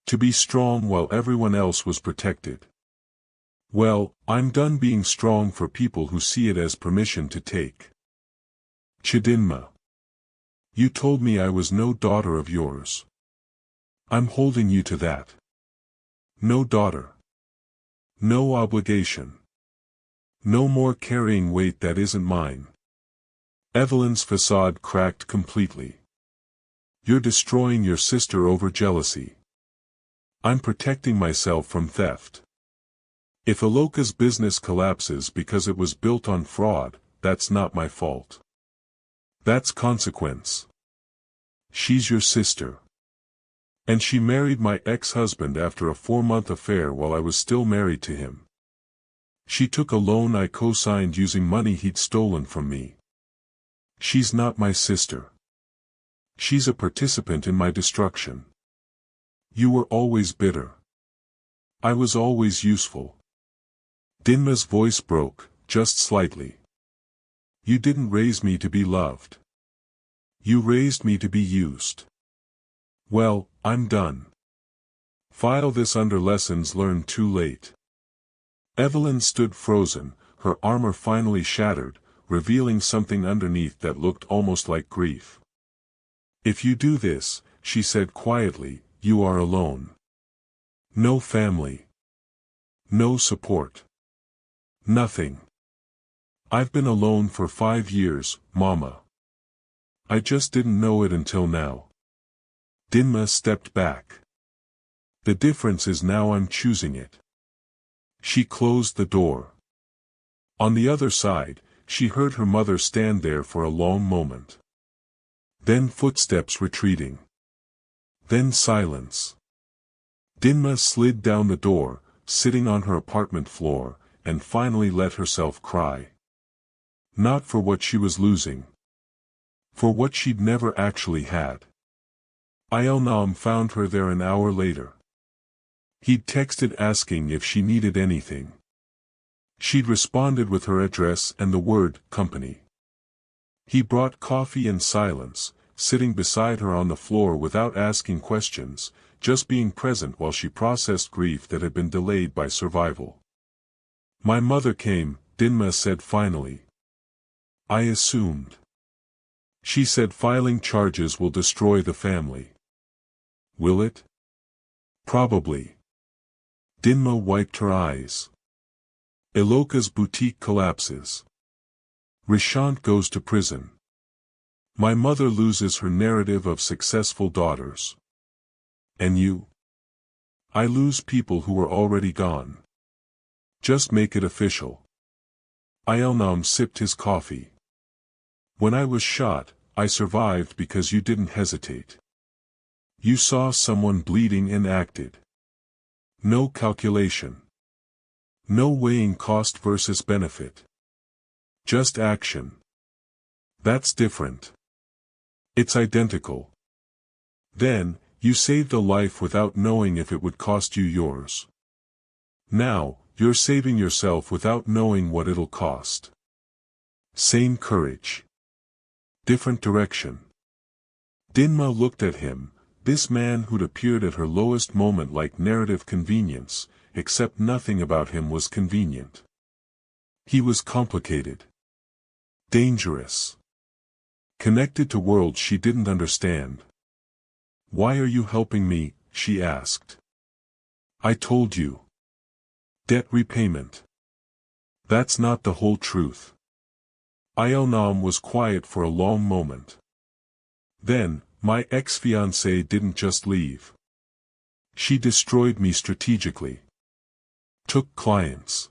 To be strong while everyone else was protected. Well, I'm done being strong for people who see it as permission to take. Chidinma. You told me I was no daughter of yours. I'm holding you to that. No daughter. No obligation. No more carrying weight that isn't mine. Evelyn's facade cracked completely. You're destroying your sister over jealousy. I'm protecting myself from theft. If Aloka's business collapses because it was built on fraud, that's not my fault. That's consequence. She's your sister. And she married my ex-husband after a 4-month affair while I was still married to him. She took a loan I co-signed using money he'd stolen from me. She's not my sister. She's a participant in my destruction. You were always bitter. I was always useful. Dinma's voice broke, just slightly. You didn't raise me to be loved. You raised me to be used. Well, I'm done. File this under lessons learned too late. Evelyn stood frozen, her armor finally shattered, revealing something underneath that looked almost like grief. If you do this, she said quietly, you are alone. No family. No support. Nothing. I've been alone for 5 years, Mama. I just didn't know it until now. Dinma stepped back. The difference is now I'm choosing it. She closed the door. On the other side, she heard her mother stand there for a long moment. Then footsteps retreating. Then silence. Dinma slid down the door, sitting on her apartment floor, and finally let herself cry. Not for what she was losing. For what she'd never actually had. Aelnam found her there an hour later. He'd texted asking if she needed anything. She'd responded with her address and the word, company. He brought coffee and silence, sitting beside her on the floor without asking questions, just being present while she processed grief that had been delayed by survival. My mother came, Dinma said finally. I assumed. She said filing charges will destroy the family. Will it? Probably. Dinma wiped her eyes. Iloka's boutique collapses. Rishante goes to prison. My mother loses her narrative of successful daughters. And you? I lose people who are already gone. Just make it official. Aelnam sipped his coffee. When I was shot, I survived because you didn't hesitate. You saw someone bleeding and acted. No calculation. No weighing cost versus benefit. Just action. That's different. It's identical. Then, you saved a life without knowing if it would cost you yours. Now, you're saving yourself without knowing what it'll cost. Same courage. Different direction. Dinma looked at him, this man who'd appeared at her lowest moment like narrative convenience, except nothing about him was convenient. He was complicated. Dangerous. Connected to worlds she didn't understand. Why are you helping me? She asked. I told you. Debt repayment. That's not the whole truth. Aelnam was quiet for a long moment. Then, my ex-fiancée didn't just leave. She destroyed me strategically. Took clients.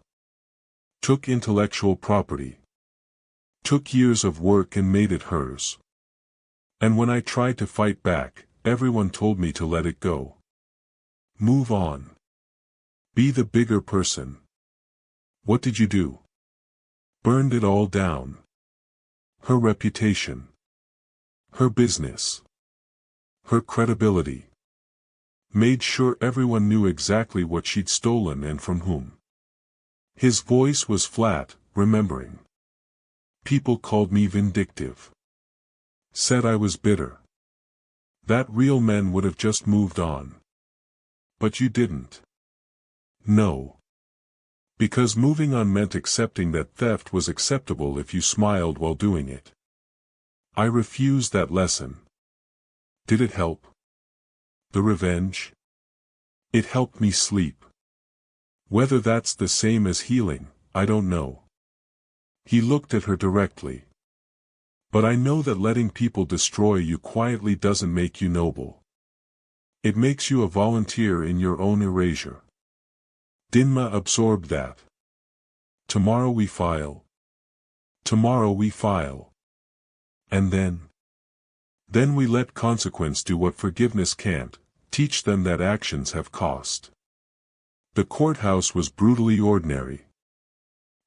Took intellectual property. Took years of work and made it hers. And when I tried to fight back, everyone told me to let it go. Move on. Be the bigger person. What did you do? Burned it all down. Her reputation. Her business. Her credibility. Made sure everyone knew exactly what she'd stolen and from whom. His voice was flat, remembering. People called me vindictive. Said I was bitter. That real men would have just moved on. But you didn't. No. Because moving on meant accepting that theft was acceptable if you smiled while doing it. I refused that lesson. Did it help? The revenge? It helped me sleep. Whether that's the same as healing, I don't know. He looked at her directly. But I know that letting people destroy you quietly doesn't make you noble. It makes you a volunteer in your own erasure. Dinma absorbed that. Tomorrow we file. Tomorrow we file. And then? Then we let consequence do what forgiveness can't, teach them that actions have cost. The courthouse was brutally ordinary.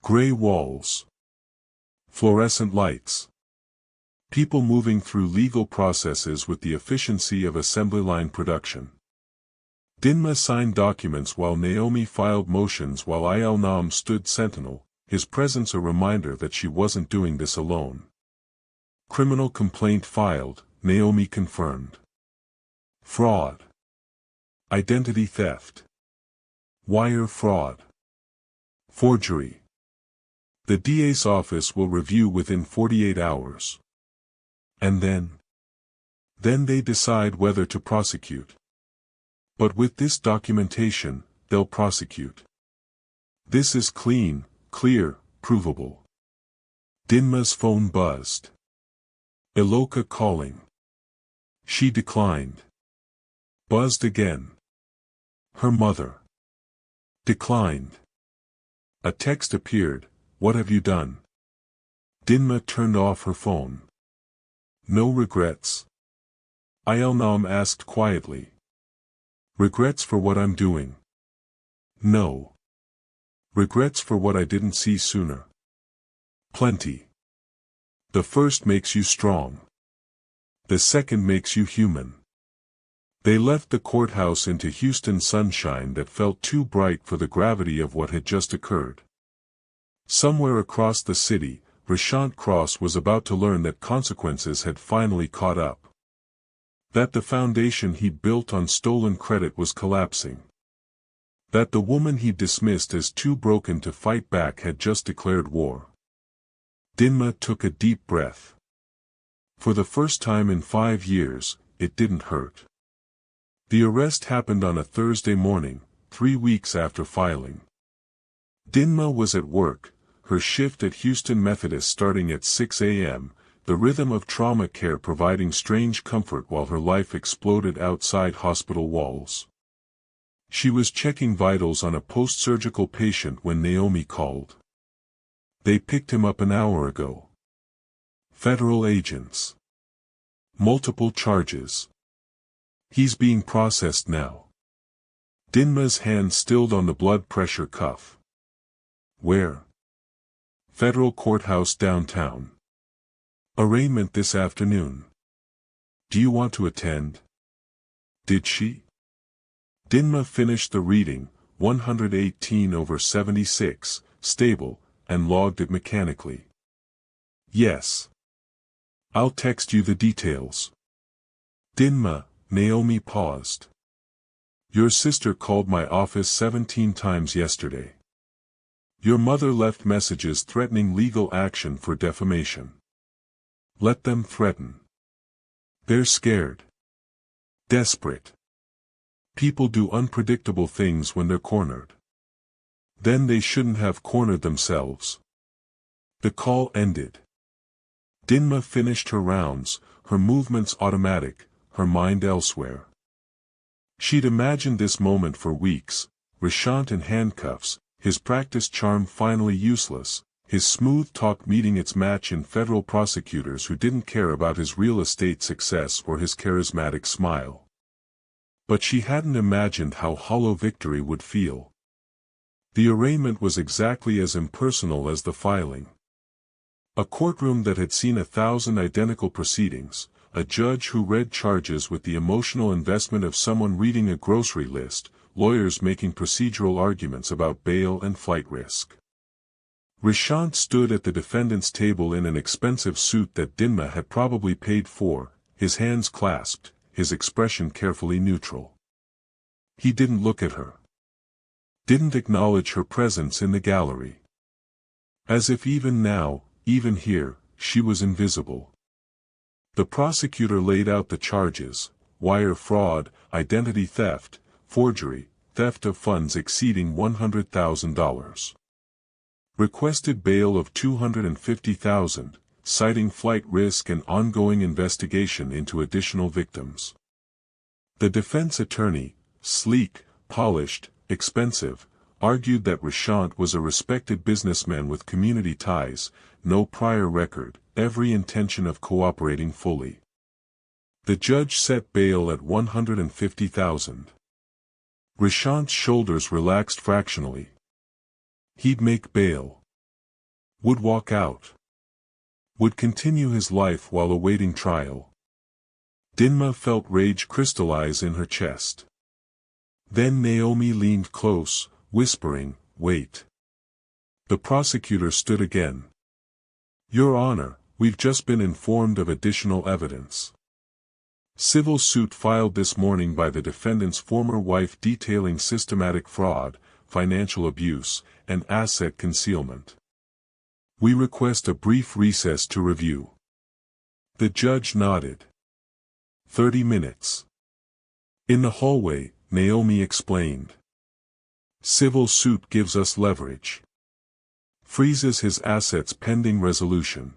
Gray walls. Fluorescent lights. People moving through legal processes with the efficiency of assembly line production. Dinma signed documents while Naomi filed motions while Il-Nam stood sentinel, his presence a reminder that she wasn't doing this alone. Criminal complaint filed, Naomi confirmed. Fraud. Identity theft. Wire fraud. Forgery. The DA's office will review within 48 hours. And then? Then they decide whether to prosecute. But with this documentation, they'll prosecute. This is clean, clear, provable. Dinma's phone buzzed. Iloka calling. She declined. Buzzed again. Her mother. Declined. A text appeared, "What have you done?" Dinma turned off her phone. No regrets? Il-Nam asked quietly. Regrets for what I'm doing? No. Regrets for what I didn't see sooner. Plenty. The first makes you strong. The second makes you human. They left the courthouse into Houston sunshine that felt too bright for the gravity of what had just occurred. Somewhere across the city, Rishante Cross was about to learn that consequences had finally caught up. That the foundation he'd built on stolen credit was collapsing. That the woman he dismissed as too broken to fight back had just declared war. Dinma took a deep breath. For the first time in 5 years, it didn't hurt. The arrest happened on a Thursday morning, 3 weeks after filing. Dinma was at work, her shift at Houston Methodist starting at 6 a.m., the rhythm of trauma care providing strange comfort while her life exploded outside hospital walls. She was checking vitals on a post-surgical patient when Naomi called. They picked him up an hour ago. Federal agents. Multiple charges. He's being processed now. Dinma's hand stilled on the blood pressure cuff. Where? Federal courthouse downtown. Arraignment this afternoon. Do you want to attend? Did she? Dinma finished the reading, 118/76, stable, and logged it mechanically. Yes. I'll text you the details. Dinma, Naomi paused. Your sister called my office 17 times yesterday. Your mother left messages threatening legal action for defamation. Let them threaten. They're scared. Desperate. People do unpredictable things when they're cornered. Then they shouldn't have cornered themselves. The call ended. Dinma finished her rounds, her movements automatic, her mind elsewhere. She'd imagined this moment for weeks, Rishante in handcuffs, his practiced charm finally useless, his smooth talk meeting its match in federal prosecutors who didn't care about his real estate success or his charismatic smile. But she hadn't imagined how hollow victory would feel. The arraignment was exactly as impersonal as the filing. A courtroom that had seen 1,000 identical proceedings, a judge who read charges with the emotional investment of someone reading a grocery list, lawyers making procedural arguments about bail and flight risk. Rishante stood at the defendant's table in an expensive suit that Dinma had probably paid for, his hands clasped, his expression carefully neutral. He didn't look at her. Didn't acknowledge her presence in the gallery. As if even now, even here, she was invisible. The prosecutor laid out the charges: wire fraud, identity theft, forgery, theft of funds exceeding $100,000. Requested bail of $250,000, citing flight risk and ongoing investigation into additional victims. The defense attorney, sleek, polished, expensive, argued that Rishante was a respected businessman with community ties, no prior record, every intention of cooperating fully. The judge set bail at $150,000. Rishante's shoulders relaxed fractionally. He'd make bail. Would walk out. Would continue his life while awaiting trial. Dinma felt rage crystallize in her chest. Then Naomi leaned close, whispering, "Wait." The prosecutor stood again. "Your Honor, we've just been informed of additional evidence. Civil suit filed this morning by the defendant's former wife detailing systematic fraud, financial abuse, and asset concealment. We request a brief recess to review." The judge nodded. 30 minutes. In the hallway, Naomi explained. Civil suit gives us leverage. Freezes his assets pending resolution.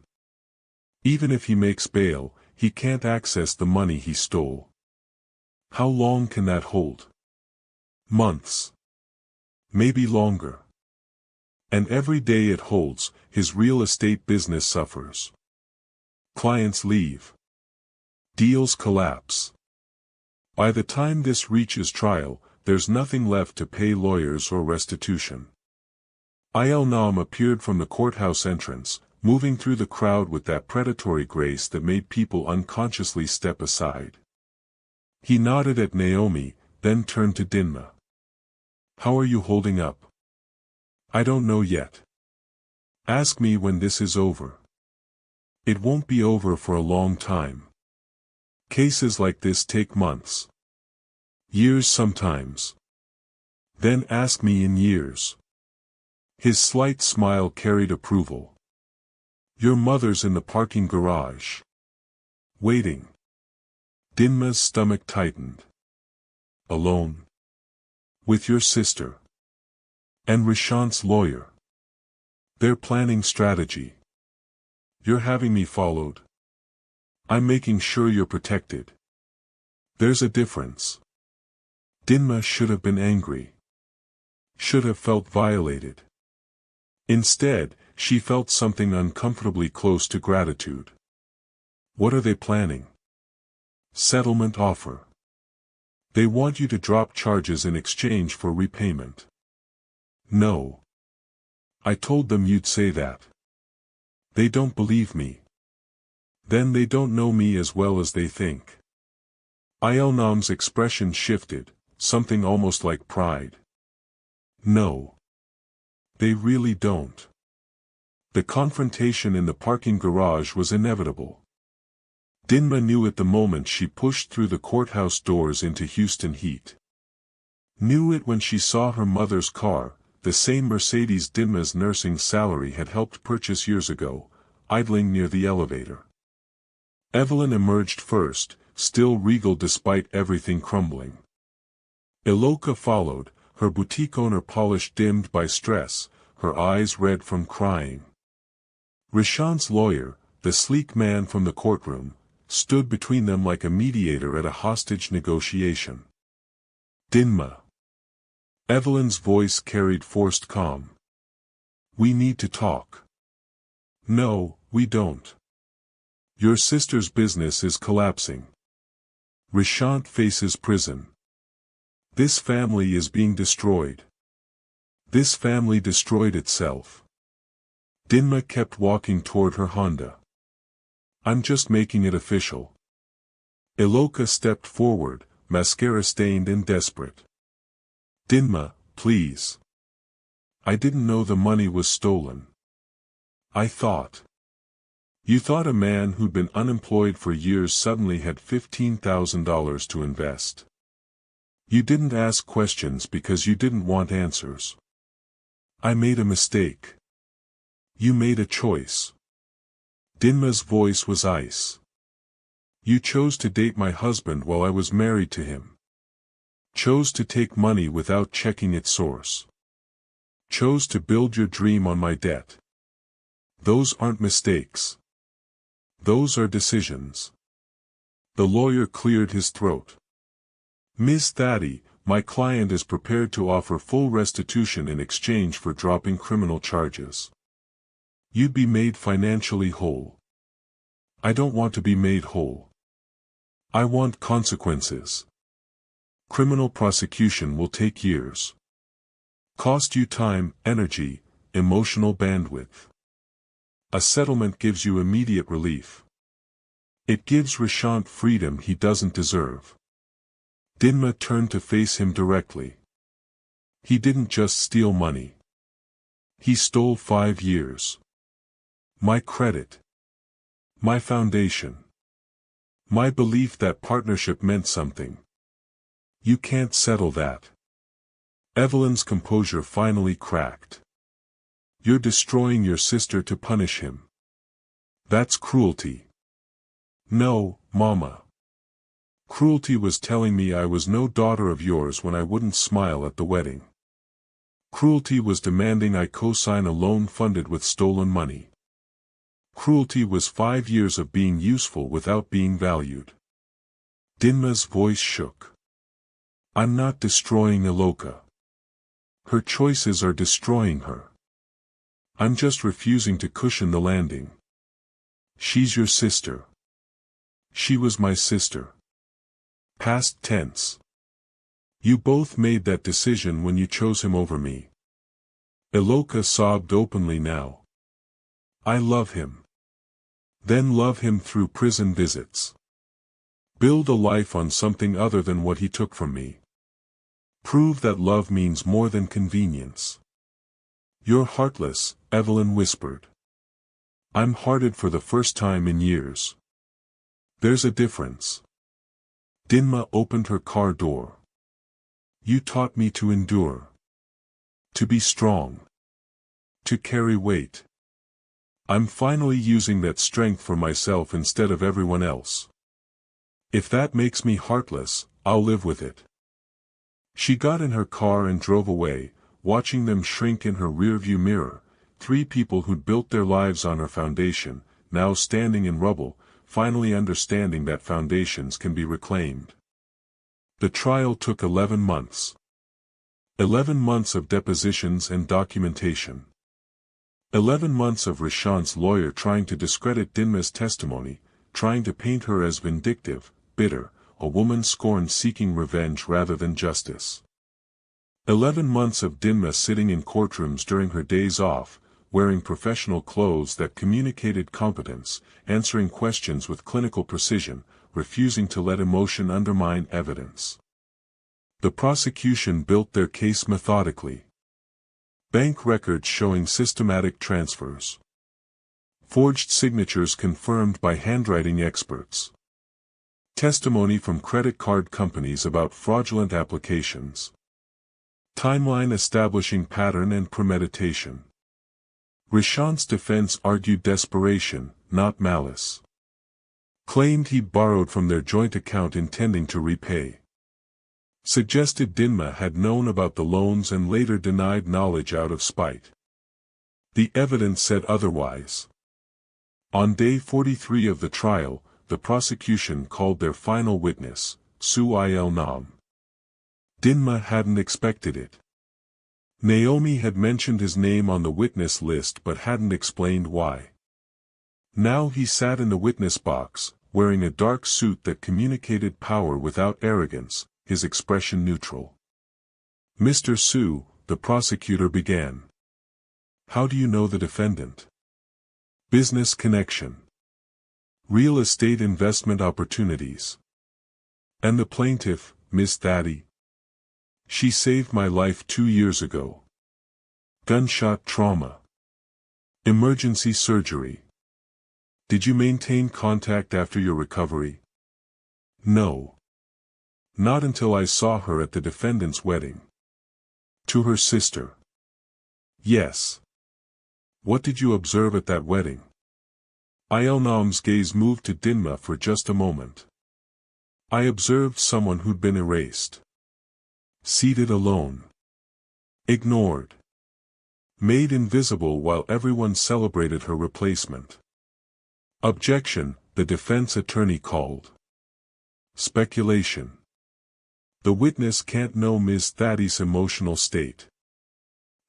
Even if he makes bail, he can't access the money he stole. How long can that hold? Months. Maybe longer. And every day it holds, his real estate business suffers. Clients leave. Deals collapse. By the time this reaches trial, there's nothing left to pay lawyers or restitution. Il-Nam appeared from the courthouse entrance, moving through the crowd with that predatory grace that made people unconsciously step aside. He nodded at Naomi, then turned to Dinma. "How are you holding up?" "I don't know yet. Ask me when this is over." "It won't be over for a long time. Cases like this take months. Years sometimes. Then ask me in years." His slight smile carried approval. "Your mother's in the parking garage. Waiting." Dinma's stomach tightened. "Alone? With your sister? And Rishante's lawyer? They're planning strategy. You're having me followed. I'm making sure you're protected. There's a difference." Dinma should have been angry. Should have felt violated. Instead, she felt something uncomfortably close to gratitude. What are they planning? Settlement offer. They want you to drop charges in exchange for repayment. No. I told them you'd say that. They don't believe me. Then they don't know me as well as they think. Il-Nam's expression shifted, something almost like pride. No. They really don't. The confrontation in the parking garage was inevitable. Dinma knew it the moment she pushed through the courthouse doors into Houston heat. Knew it when she saw her mother's car, the same Mercedes Dinma's nursing salary had helped purchase years ago, idling near the elevator. Evelyn emerged first, still regal despite everything crumbling. Iloka followed, her boutique owner polish dimmed by stress, her eyes red from crying. Rishante's lawyer, the sleek man from the courtroom, stood between them like a mediator at a hostage negotiation. "Dinma." Evelyn's voice carried forced calm. "We need to talk." "No, we don't. Your sister's business is collapsing. Rishante faces prison. This family is being destroyed. This family destroyed itself." Dinma kept walking toward her Honda. "I'm just making it official." Iloka stepped forward, mascara stained and desperate. "Dinma, please. I didn't know the money was stolen. I thought. You thought a man who'd been unemployed for years suddenly had $15,000 to invest. You didn't ask questions because you didn't want answers. I made a mistake. You made a choice. Dinma's voice was ice. You chose to date my husband while I was married to him. Chose to take money without checking its source. Chose to build your dream on my debt. Those aren't mistakes. Those are decisions. The lawyer cleared his throat. Ms. Thaddy, my client is prepared to offer full restitution in exchange for dropping criminal charges. You'd be made financially whole. I don't want to be made whole. I want consequences. Criminal prosecution will take years. Cost you time, energy, emotional bandwidth. A settlement gives you immediate relief. It gives Rishante freedom he doesn't deserve. Dinma turned to face him directly. He didn't just steal money. He stole 5 years. My credit. My foundation. My belief that partnership meant something. You can't settle that. Evelyn's composure finally cracked. You're destroying your sister to punish him. That's cruelty. No, Mama. Cruelty was telling me I was no daughter of yours when I wouldn't smile at the wedding. Cruelty was demanding I co-sign a loan funded with stolen money. Cruelty was 5 years of being useful without being valued. Dinma's voice shook. I'm not destroying Aloka. Her choices are destroying her. I'm just refusing to cushion the landing. She's your sister. She was my sister. Past tense. You both made that decision when you chose him over me. Aloka sobbed openly now. I love him. Then love him through prison visits. Build a life on something other than what he took from me. Prove that love means more than convenience. You're heartless, Evelyn whispered. I'm hearted for the first time in years. There's a difference. Dinma opened her car door. You taught me to endure. To be strong. To carry weight. I'm finally using that strength for myself instead of everyone else. If that makes me heartless, I'll live with it. She got in her car and drove away, watching them shrink in her rearview mirror, 3 people who'd built their lives on her foundation, now standing in rubble, finally understanding that foundations can be reclaimed. The trial took 11 months. 11 months of depositions and documentation. 11 months of Rishante's lawyer trying to discredit Dinma's testimony, trying to paint her as vindictive, bitter, a woman scorned seeking revenge rather than justice. 11 months of Dinma sitting in courtrooms during her days off, wearing professional clothes that communicated competence, answering questions with clinical precision, refusing to let emotion undermine evidence. The prosecution built their case methodically. Bank records showing systematic transfers. Forged signatures confirmed by handwriting experts. Testimony from credit card companies about fraudulent applications. Timeline establishing pattern and premeditation. Rishante's defense argued desperation, not malice. Claimed he'd borrowed from their joint account intending to repay. Suggested Dinma had known about the loans and later denied knowledge out of spite. The evidence said otherwise. On day 43 of the trial, the prosecution called their final witness, Su Il Nam. Dinma hadn't expected it. Naomi had mentioned his name on the witness list but hadn't explained why. Now he sat in the witness box, wearing a dark suit that communicated power without arrogance, his expression neutral. Mr. Su, the prosecutor began. How do you know the defendant? Business connection. Real estate investment opportunities. And the plaintiff, Ms. Thaddy? She saved my life 2 years ago. Gunshot trauma. Emergency surgery. Did you maintain contact after your recovery? No. Not until I saw her at the defendant's wedding. To her sister. Yes. What did you observe at that wedding? Ayeonam's gaze moved to Dinma for just a moment. I observed someone who'd been erased. Seated alone. Ignored. Made invisible while everyone celebrated her replacement. Objection, the defense attorney called. Speculation. The witness can't know Ms. Thaddy's emotional state.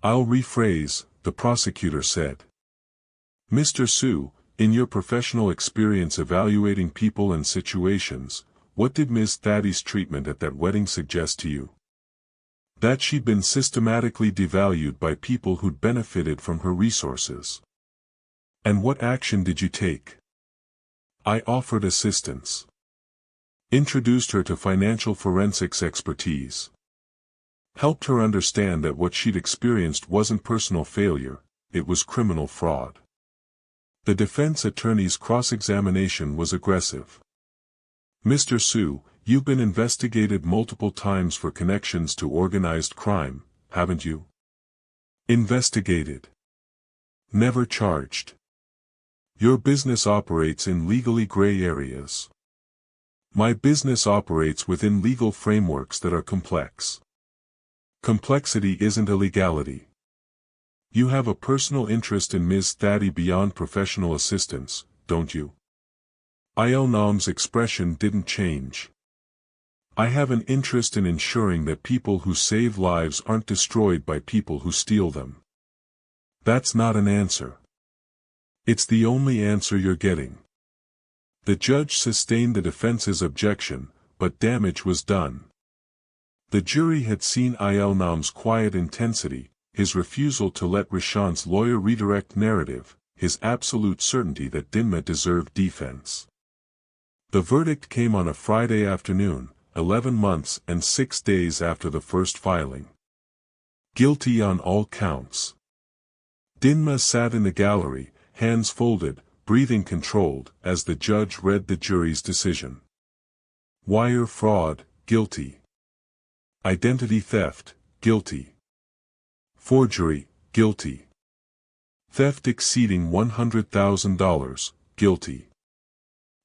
I'll rephrase, the prosecutor said. Mr. Su, in your professional experience evaluating people and situations, what did Ms. Thaddy's treatment at that wedding suggest to you? That she'd been systematically devalued by people who'd benefited from her resources. And what action did you take? I offered assistance. Introduced her to financial forensics expertise. Helped her understand that what she'd experienced wasn't personal failure, it was criminal fraud. The defense attorney's cross-examination was aggressive. Mr. Su, you've been investigated multiple times for connections to organized crime, haven't you? Investigated. Never charged. Your business operates in legally gray areas. My business operates within legal frameworks that are complex. Complexity isn't illegality. You have a personal interest in Ms. Thaddy beyond professional assistance, don't you? Ayeonam's expression didn't change. I have an interest in ensuring that people who save lives aren't destroyed by people who steal them. That's not an answer. It's the only answer you're getting. The judge sustained the defense's objection, but damage was done. The jury had seen Ayeonam's quiet intensity, his refusal to let Rishante's lawyer redirect narrative, his absolute certainty that Dinma deserved defense. The verdict came on a Friday afternoon, 11 months and 6 days after the first filing. Guilty on all counts. Dinma sat in the gallery, hands folded, breathing controlled, as the judge read the jury's decision. Wire fraud, guilty. Identity theft, guilty. Forgery, guilty. Theft exceeding $100,000, guilty.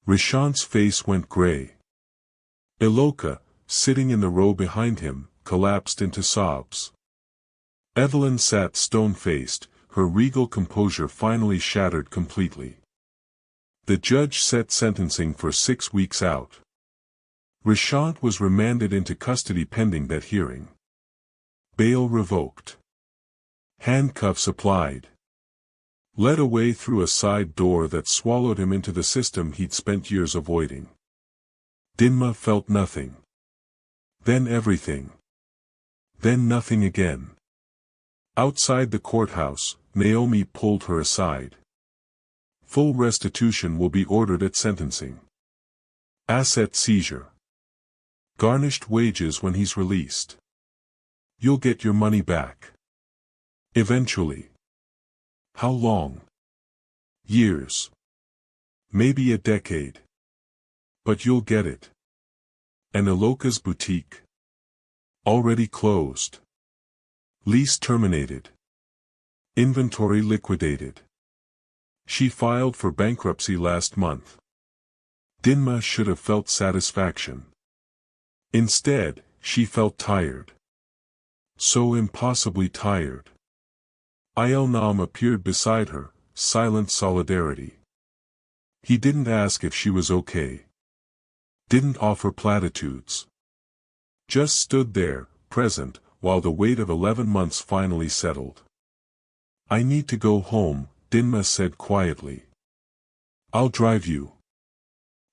Rishante's face went gray. Iloka, sitting in the row behind him, collapsed into sobs. Evelyn sat stone-faced, her regal composure finally shattered completely. The judge set sentencing for 6 weeks out. Rishante was remanded into custody pending that hearing. Bail revoked. Handcuffs applied. Led away through a side door that swallowed him into the system he'd spent years avoiding. Dinma felt nothing. Then everything. Then nothing again. Outside the courthouse, Naomi pulled her aside. Full restitution will be ordered at sentencing. Asset seizure. Garnished wages when he's released. You'll get your money back. Eventually. How long? Years. Maybe a decade. But you'll get it. And Iloka's boutique? Already closed. Lease terminated. Inventory liquidated. She filed for bankruptcy last month. Dinma should have felt satisfaction. Instead, she felt tired. So impossibly tired. Ayeonam appeared beside her, silent solidarity. He didn't ask if she was okay. Didn't offer platitudes. Just stood there, present, while the wait of 11 months finally settled. I need to go home, Dinma said quietly. I'll drive you.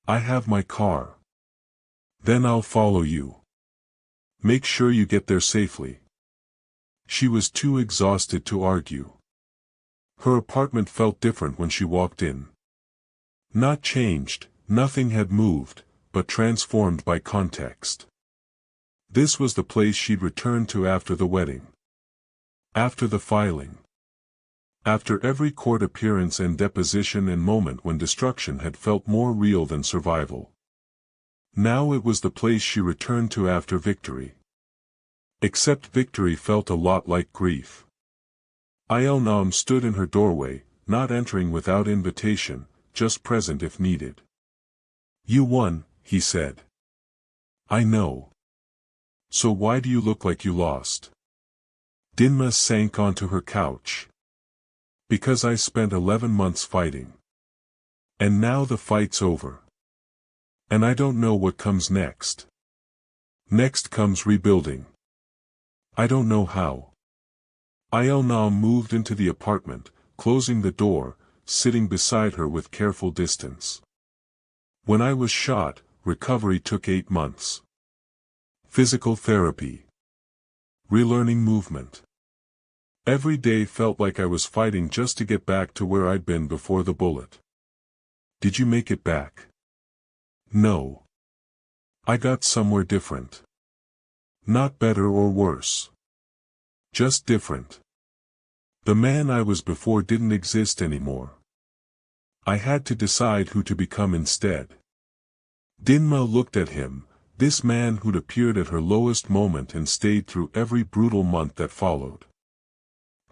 I have my car. Then I'll follow you. Make sure you get there safely. She was too exhausted to argue. Her apartment felt different when she walked in. Not changed, nothing had moved, but transformed by context. This was the place she'd returned to after the wedding. After the filing. After every court appearance and deposition and moment when destruction had felt more real than survival. Now it was the place she returned to after victory. Except victory felt a lot like grief. Il-Nam stood in her doorway, not entering without invitation, just present if needed. "You won," he said. "I know. So why do you look like you lost?" Dinma sank onto her couch. "Because I spent 11 months fighting. And now the fight's over. And I don't know what comes next. Next comes rebuilding. I don't know how." Il-Nam moved into the apartment, closing the door, sitting beside her with careful distance. "When I was shot, recovery took 8 months. Physical therapy. Relearning movement. Every day felt like I was fighting just to get back to where I'd been before the bullet." "Did you make it back?" "No. I got somewhere different. Not better or worse. Just different. The man I was before didn't exist anymore. I had to decide who to become instead." Dinma looked at him, this man who'd appeared at her lowest moment and stayed through every brutal month that followed.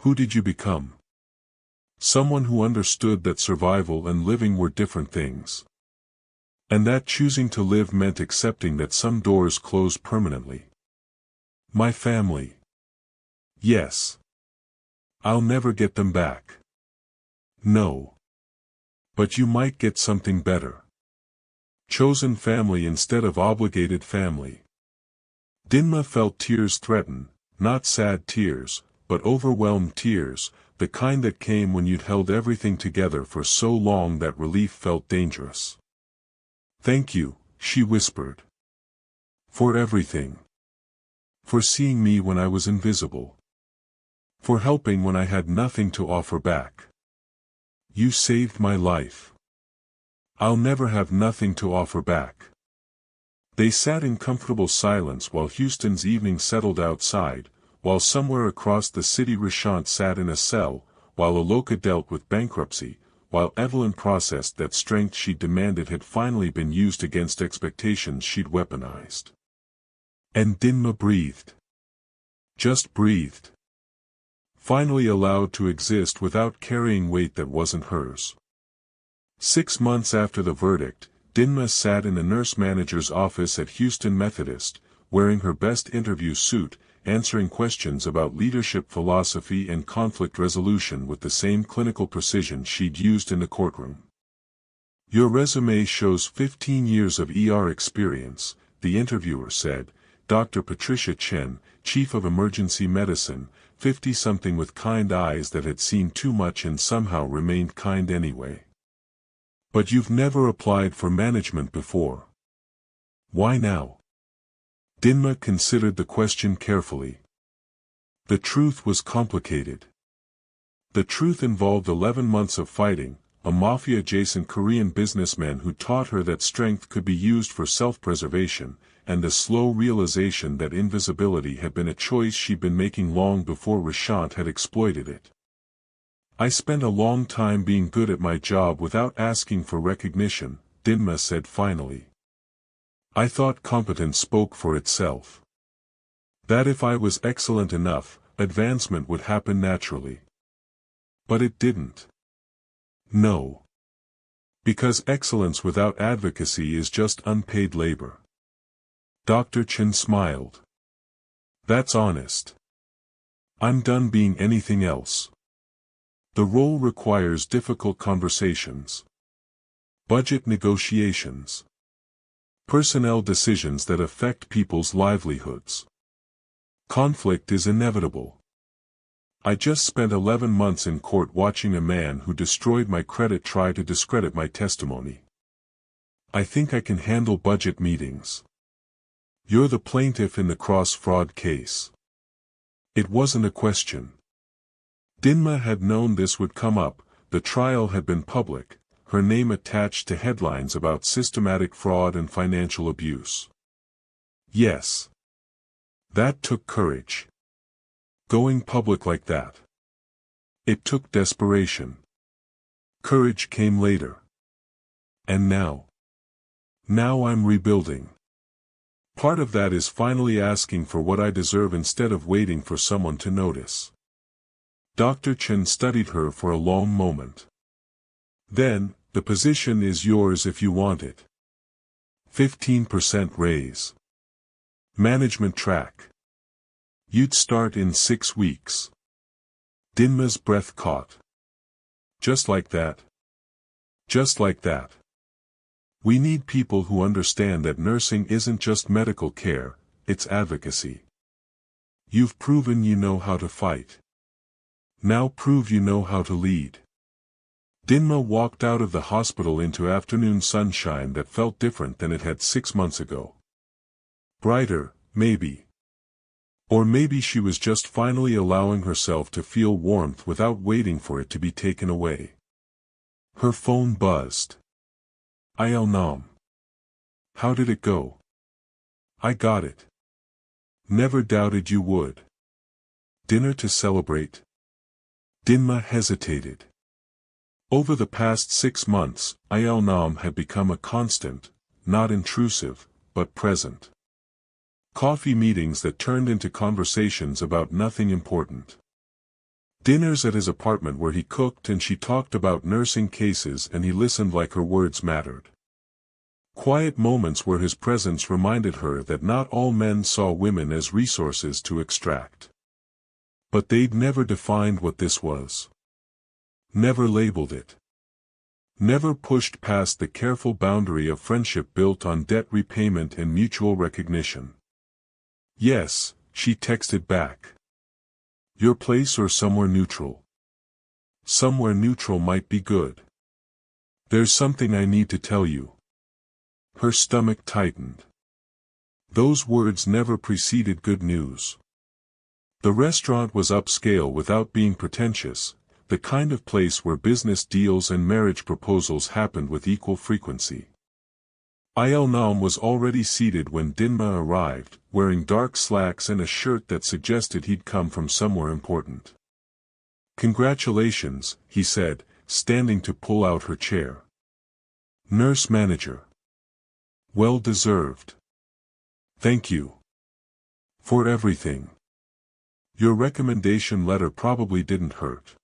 "Who did you become?" "Someone who understood that survival and living were different things. And that choosing to live meant accepting that some doors close permanently. My family. Yes. I'll never get them back. No. But you might get something better. Chosen family instead of obligated family." Dinma felt tears threaten, not sad tears, but overwhelmed tears, the kind that came when you'd held everything together for so long that relief felt dangerous. "Thank you," she whispered. "For everything. For seeing me when I was invisible. For helping when I had nothing to offer back. You saved my life. I'll never have nothing to offer back." They sat in comfortable silence while Houston's evening settled outside, while somewhere across the city Rishante sat in a cell, while Aloka dealt with bankruptcy, while Evelyn processed that strength she'd demanded had finally been used against expectations she'd weaponized. And Dinma breathed. Just breathed. Finally allowed to exist without carrying weight that wasn't hers. 6 months after the verdict, Dinma sat in the nurse manager's office at Houston Methodist, wearing her best interview suit, answering questions about leadership philosophy and conflict resolution with the same clinical precision she'd used in the courtroom. "Your resume shows 15 years of ER experience," the interviewer said. Dr. Patricia Chen, chief of emergency medicine, 50-something with kind eyes that had seen too much and somehow remained kind anyway. "But you've never applied for management before. Why now?" Dinma considered the question carefully. The truth was complicated. The truth involved 11 months of fighting, a mafia-adjacent Korean businessman who taught her that strength could be used for self-preservation, and the slow realization that invisibility had been a choice she'd been making long before Rishante had exploited it. "I spent a long time being good at my job without asking for recognition," Dinma said finally. "I thought competence spoke for itself. That if I was excellent enough, advancement would happen naturally. But it didn't. No. Because excellence without advocacy is just unpaid labor." Dr. Chen smiled. "That's honest. I'm done being anything else. The role requires difficult conversations. Budget negotiations. Personnel decisions that affect people's livelihoods. Conflict is inevitable. I just spent 11 months in court watching a man who destroyed my credit try to discredit my testimony. I think I can handle budget meetings. You're the plaintiff in the Cross fraud case." It wasn't a question. Dinma had known this would come up, the trial had been public, her name attached to headlines about systematic fraud and financial abuse. Yes. That took courage. Going public like that. It took desperation. Courage came later. And now? Now I'm rebuilding. Part of that is finally asking for what I deserve instead of waiting for someone to notice. Dr. Chen studied her for a long moment. Then, the position is yours if you want it. 15% raise. Management track. You'd start in 6 weeks. Dinma's breath caught. Just like that. Just like that. We need people who understand that nursing isn't just medical care, it's advocacy. You've proven you know how to fight. Now prove you know how to lead. Dinma walked out of the hospital into afternoon sunshine that felt different than it had 6 months ago. Brighter, maybe. Or maybe she was just finally allowing herself to feel warmth without waiting for it to be taken away. Her phone buzzed. "Il Nam. How did it go?" "I got it. Never doubted you would." "Dinner to celebrate?" Dinma hesitated. Over the past 6 months, Il Nam had become a constant, not intrusive, but present. Coffee meetings that turned into conversations about nothing important. Dinners at his apartment where he cooked and she talked about nursing cases and he listened like her words mattered. Quiet moments where his presence reminded her that not all men saw women as resources to extract. But they'd never defined what this was. Never labeled it. Never pushed past the careful boundary of friendship built on debt repayment and mutual recognition. "Yes," she texted back. "Your place or somewhere neutral?" "Somewhere neutral might be good. There's something I need to tell you." Her stomach tightened. Those words never preceded good news. The restaurant was upscale without being pretentious, the kind of place where business deals and marriage proposals happened with equal frequency. Il Nam was already seated when Dinma arrived, wearing dark slacks and a shirt that suggested he'd come from somewhere important. "Congratulations," he said, standing to pull out her chair. "Nurse manager. Well deserved. Thank you. For everything. Your recommendation letter probably didn't hurt.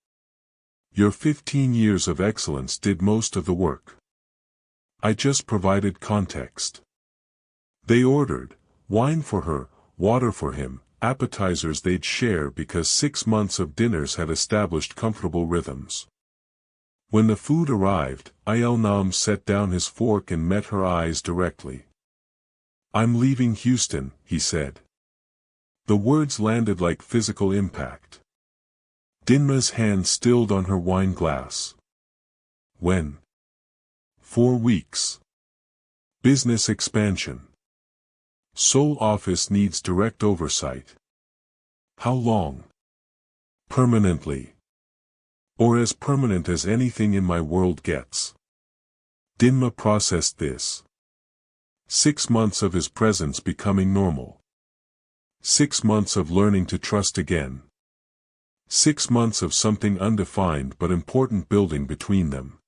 Your 15 years of excellence did most of the work. I just provided context." They ordered wine for her, water for him, appetizers they'd share because 6 months of dinners had established comfortable rhythms. When the food arrived, Il Nam set down his fork and met her eyes directly. "I'm leaving Houston," he said. The words landed like physical impact. Dinma's hand stilled on her wine glass. "When?" 4 weeks. Business expansion. Seoul office needs direct oversight. How long? Permanently. Or as permanent as anything in my world gets. Dinma processed this. 6 months of his presence becoming normal. 6 months of learning to trust again. 6 months of something undefined but important building between them.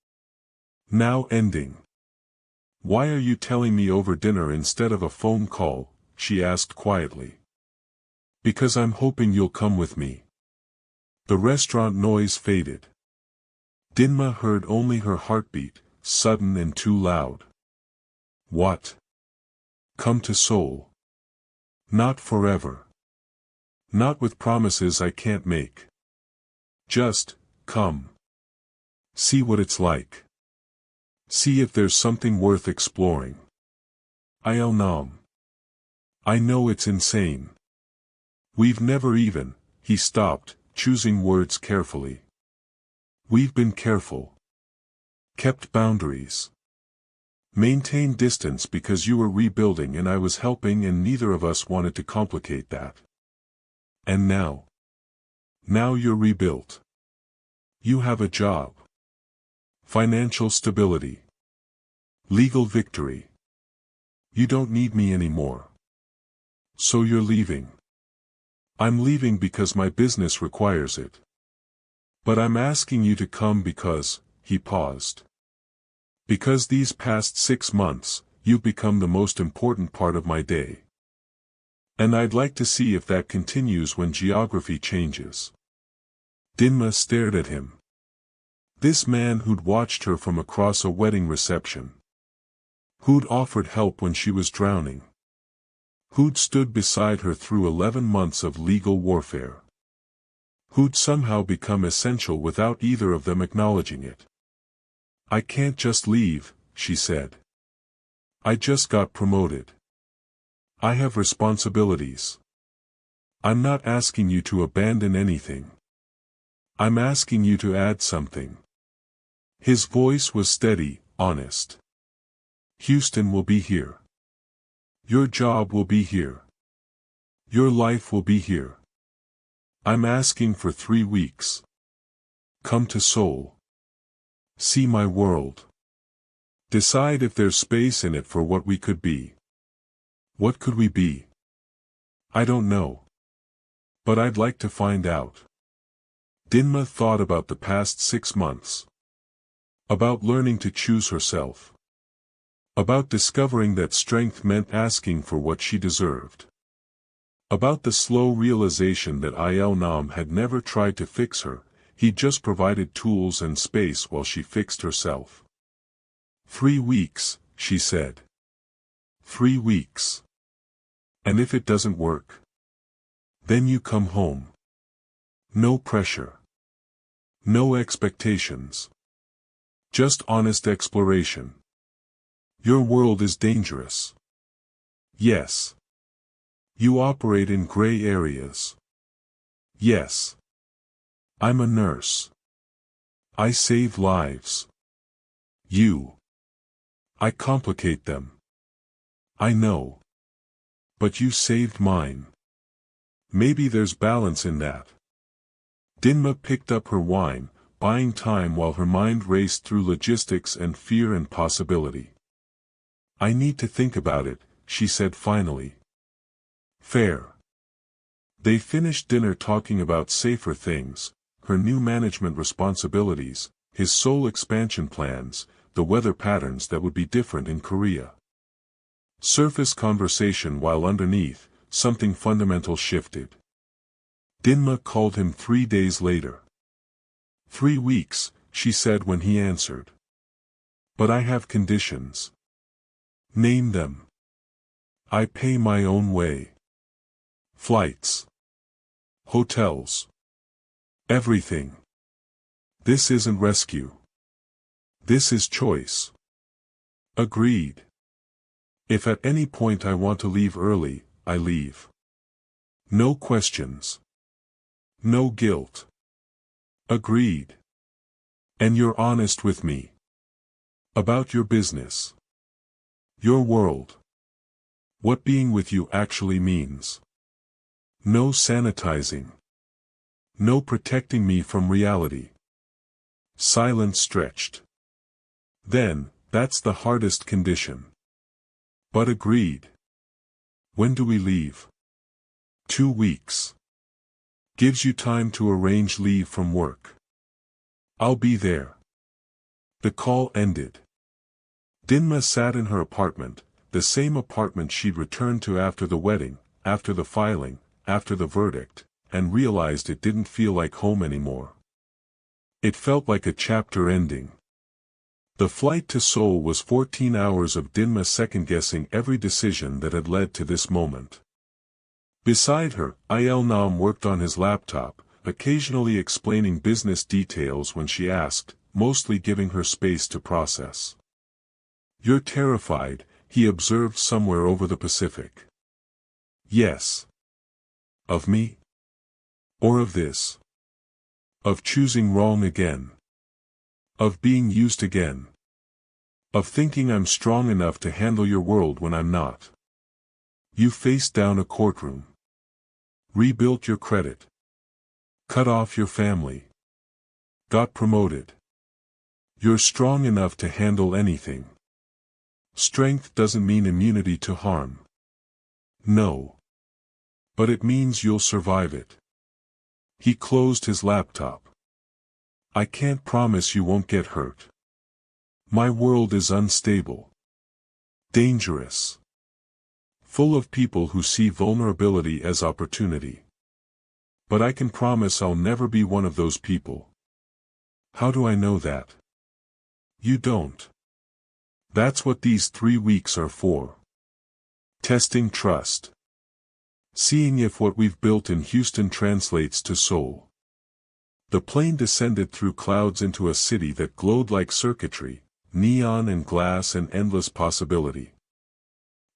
Now ending. "Why are you telling me over dinner instead of a phone call?" she asked quietly. "Because I'm hoping you'll come with me." The restaurant noise faded. Dinma heard only her heartbeat, sudden and too loud. "What? Come to Seoul? Not forever. Not with promises I can't make. Just, come. See what it's like. See if there's something worth exploring. Il Nam. I know it's insane. We've never even," he stopped, choosing words carefully. "We've been careful. Kept boundaries. Maintained distance because you were rebuilding and I was helping and neither of us wanted to complicate that. And now? Now you're rebuilt. You have a job. Financial stability. Legal victory. You don't need me anymore. So you're leaving." "I'm leaving because my business requires it. But I'm asking you to come because," he paused. "Because these past 6 months, You've become the most important part of my day. And I'd like to see if that continues when geography changes. Dinma stared at him. This man who'd watched her from across a wedding reception. Who'd offered help when she was drowning. Who'd stood beside her through 11 months of legal warfare. Who'd somehow become essential without either of them acknowledging it. I can't just leave, she said. I just got promoted. I have responsibilities. I'm not asking you to abandon anything. I'm asking you to add something. His voice was steady, honest. Houston will be here. Your job will be here. Your life will be here. I'm asking for 3 weeks. Come to Seoul. See my world. Decide if there's space in it for what we could be. What could we be? I don't know. But I'd like to find out. Dinma thought about the past 6 months. About learning to choose herself. About discovering that strength meant asking for what she deserved. About the slow realization that Il-Nam had never tried to fix her, he just provided tools and space while she fixed herself. 3 weeks, she said. 3 weeks. And if it doesn't work? Then you come home. No pressure. No expectations. Just honest exploration. Your world is dangerous. Yes. You operate in gray areas. Yes. I'm a nurse. I save lives. I complicate them. I know. But you saved mine. Maybe there's balance in that. Dinma picked up her wine, buying time while her mind raced through logistics and fear and possibility. I need to think about it, she said finally. Fair. They finished dinner talking about safer things, her new management responsibilities, his Seoul expansion plans, the weather patterns that would be different in Korea. Surface conversation while underneath, something fundamental shifted. Dinma called him 3 days later. 3 weeks, she said when he answered. But I have conditions. Name them. I pay my own way. Flights. Hotels. Everything. This isn't rescue. This is choice. Agreed. If at any point I want to leave early, I leave. No questions. No guilt. Agreed. And you're honest with me. About your business. Your world. What being with you actually means. No sanitizing. No protecting me from reality. Silence stretched. Then, that's the hardest condition. But agreed. When do we leave? 2 weeks. Gives you time to arrange leave from work. I'll be there. The call ended. Dinma sat in her apartment, the same apartment she'd returned to after the wedding, after the filing, after the verdict, and realized it didn't feel like home anymore. It felt like a chapter ending. The flight to Seoul was 14 hours of Dinma second-guessing every decision that had led to this moment. Beside her, Il-Nam worked on his laptop, occasionally explaining business details when she asked, mostly giving her space to process. You're terrified, he observed somewhere over the Pacific. Yes. Of me? Or of this? Of choosing wrong again? Of being used again? Of thinking I'm strong enough to handle your world when I'm not? You faced down a courtroom. Rebuilt your credit. Cut off your family. Got promoted. You're strong enough to handle anything. Strength doesn't mean immunity to harm. No. But it means you'll survive it. He closed his laptop. I can't promise you won't get hurt. My world is unstable. Dangerous. Full of people who see vulnerability as opportunity. But I can promise I'll never be one of those people. How do I know that? You don't. That's what these 3 weeks are for. Testing trust. Seeing if what we've built in Houston translates to Seoul. The plane descended through clouds into a city that glowed like circuitry, neon and glass and endless possibility.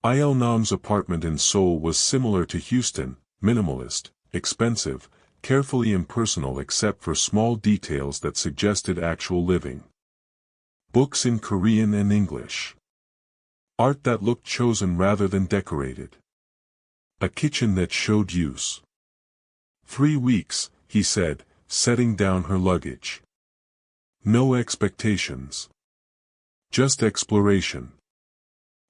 Il-nam's apartment in Seoul was similar to Houston, minimalist, expensive, carefully impersonal except for small details that suggested actual living. Books in Korean and English. Art that looked chosen rather than decorated. A kitchen that showed use. 3 weeks, he said, setting down her luggage. No expectations. Just exploration.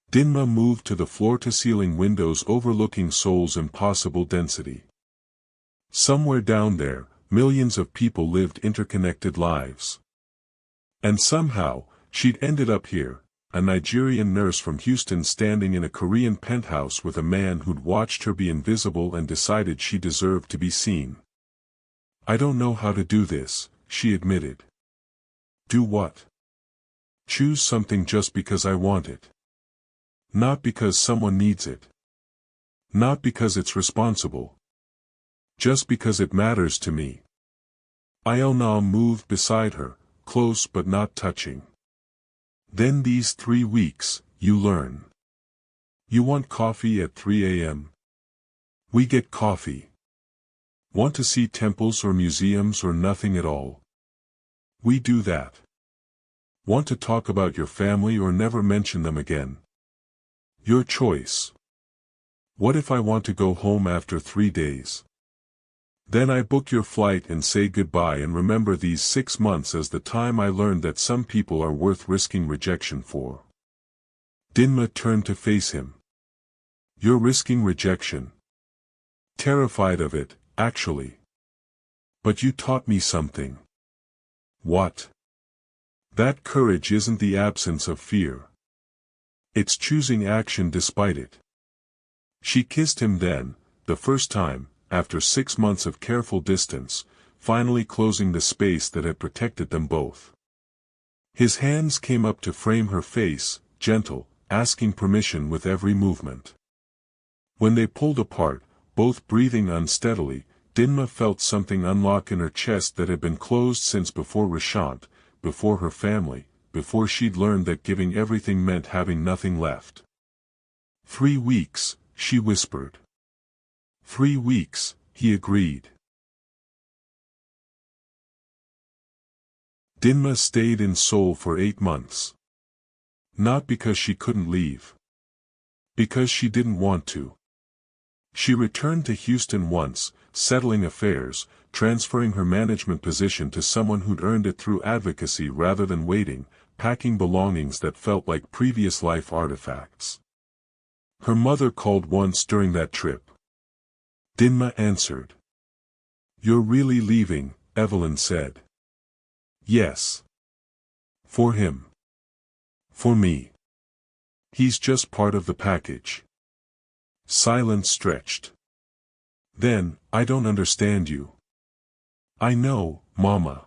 Dinma moved to the floor-to-ceiling windows overlooking Seoul's impossible density. Somewhere down there, millions of people lived interconnected lives. And somehow, she'd ended up here, a Nigerian nurse from Houston standing in a Korean penthouse with a man who'd watched her be invisible and decided she deserved to be seen. I don't know how to do this, she admitted. Do what? Choose something just because I want it. Not because someone needs it. Not because it's responsible. Just because it matters to me. Il-nam moved beside her, close but not touching. Then these 3 weeks, you learn. You want coffee at 3 a.m.? We get coffee. Want to see temples or museums or nothing at all? We do that. Want to talk about your family or never mention them again? Your choice. What if I want to go home after 3 days? Then I book your flight and say goodbye and remember these 6 months as the time I learned that some people are worth risking rejection for. Dinma turned to face him. You're risking rejection. Terrified of it, actually. But you taught me something. What? That courage isn't the absence of fear. It's choosing action despite it. She kissed him then, the first time, after 6 months of careful distance, finally closing the space that had protected them both. His hands came up to frame her face, gentle, asking permission with every movement. When they pulled apart, both breathing unsteadily, Dinma felt something unlock in her chest that had been closed since before Rishante, before her family, before she'd learned that giving everything meant having nothing left. 3 weeks, she whispered. 3 weeks, he agreed. Dinma stayed in Seoul for 8 months. Not because she couldn't leave. Because she didn't want to. She returned to Houston once, settling affairs, transferring her management position to someone who'd earned it through advocacy rather than waiting, packing belongings that felt like previous life artifacts. Her mother called once during that trip. Dinma answered. You're really leaving, Evelyn said. Yes. For him. For me. He's just part of the package. Silence stretched. Then, I don't understand you. I know, Mama.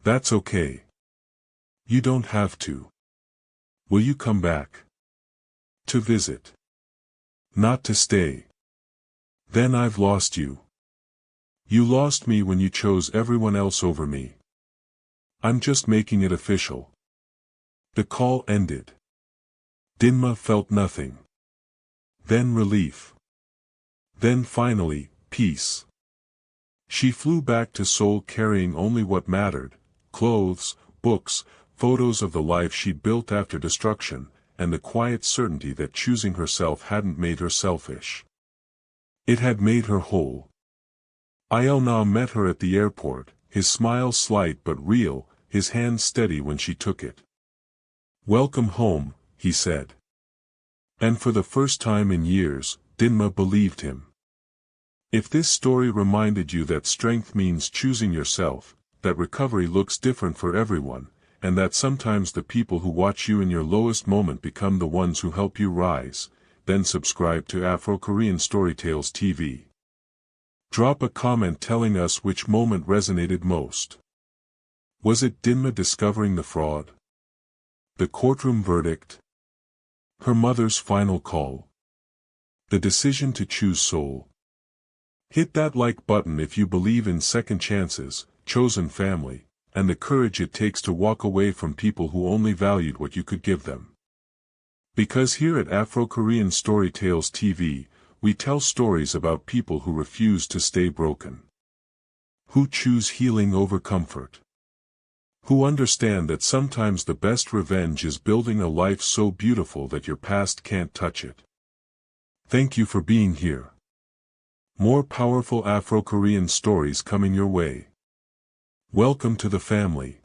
That's okay. You don't have to. Will you come back? To visit. Not to stay. Then I've lost you. You lost me when you chose everyone else over me. I'm just making it official. The call ended. Dinma felt nothing. Then relief. Then finally, peace. She flew back to Seoul carrying only what mattered, clothes, books, photos of the life she'd built after destruction, and the quiet certainty that choosing herself hadn't made her selfish. It had made her whole. Il-nam met her at the airport, his smile slight but real, his hand steady when she took it. Welcome home, he said. And for the first time in years, Dinma believed him. If this story reminded you that strength means choosing yourself, that recovery looks different for everyone, and that sometimes the people who watch you in your lowest moment become the ones who help you rise, then subscribe to Afro-Korean Storytales TV. Drop a comment telling us which moment resonated most. Was it Dinma discovering the fraud? The courtroom verdict? Her mother's final call? The decision to choose Seoul? Hit that like button if you believe in second chances, chosen family, and the courage it takes to walk away from people who only valued what you could give them. Because here at Afro-Korean Storytales TV, we tell stories about people who refuse to stay broken. Who choose healing over comfort. Who understand that sometimes the best revenge is building a life so beautiful that your past can't touch it. Thank you for being here. More powerful Afro-Korean stories coming your way. Welcome to the family.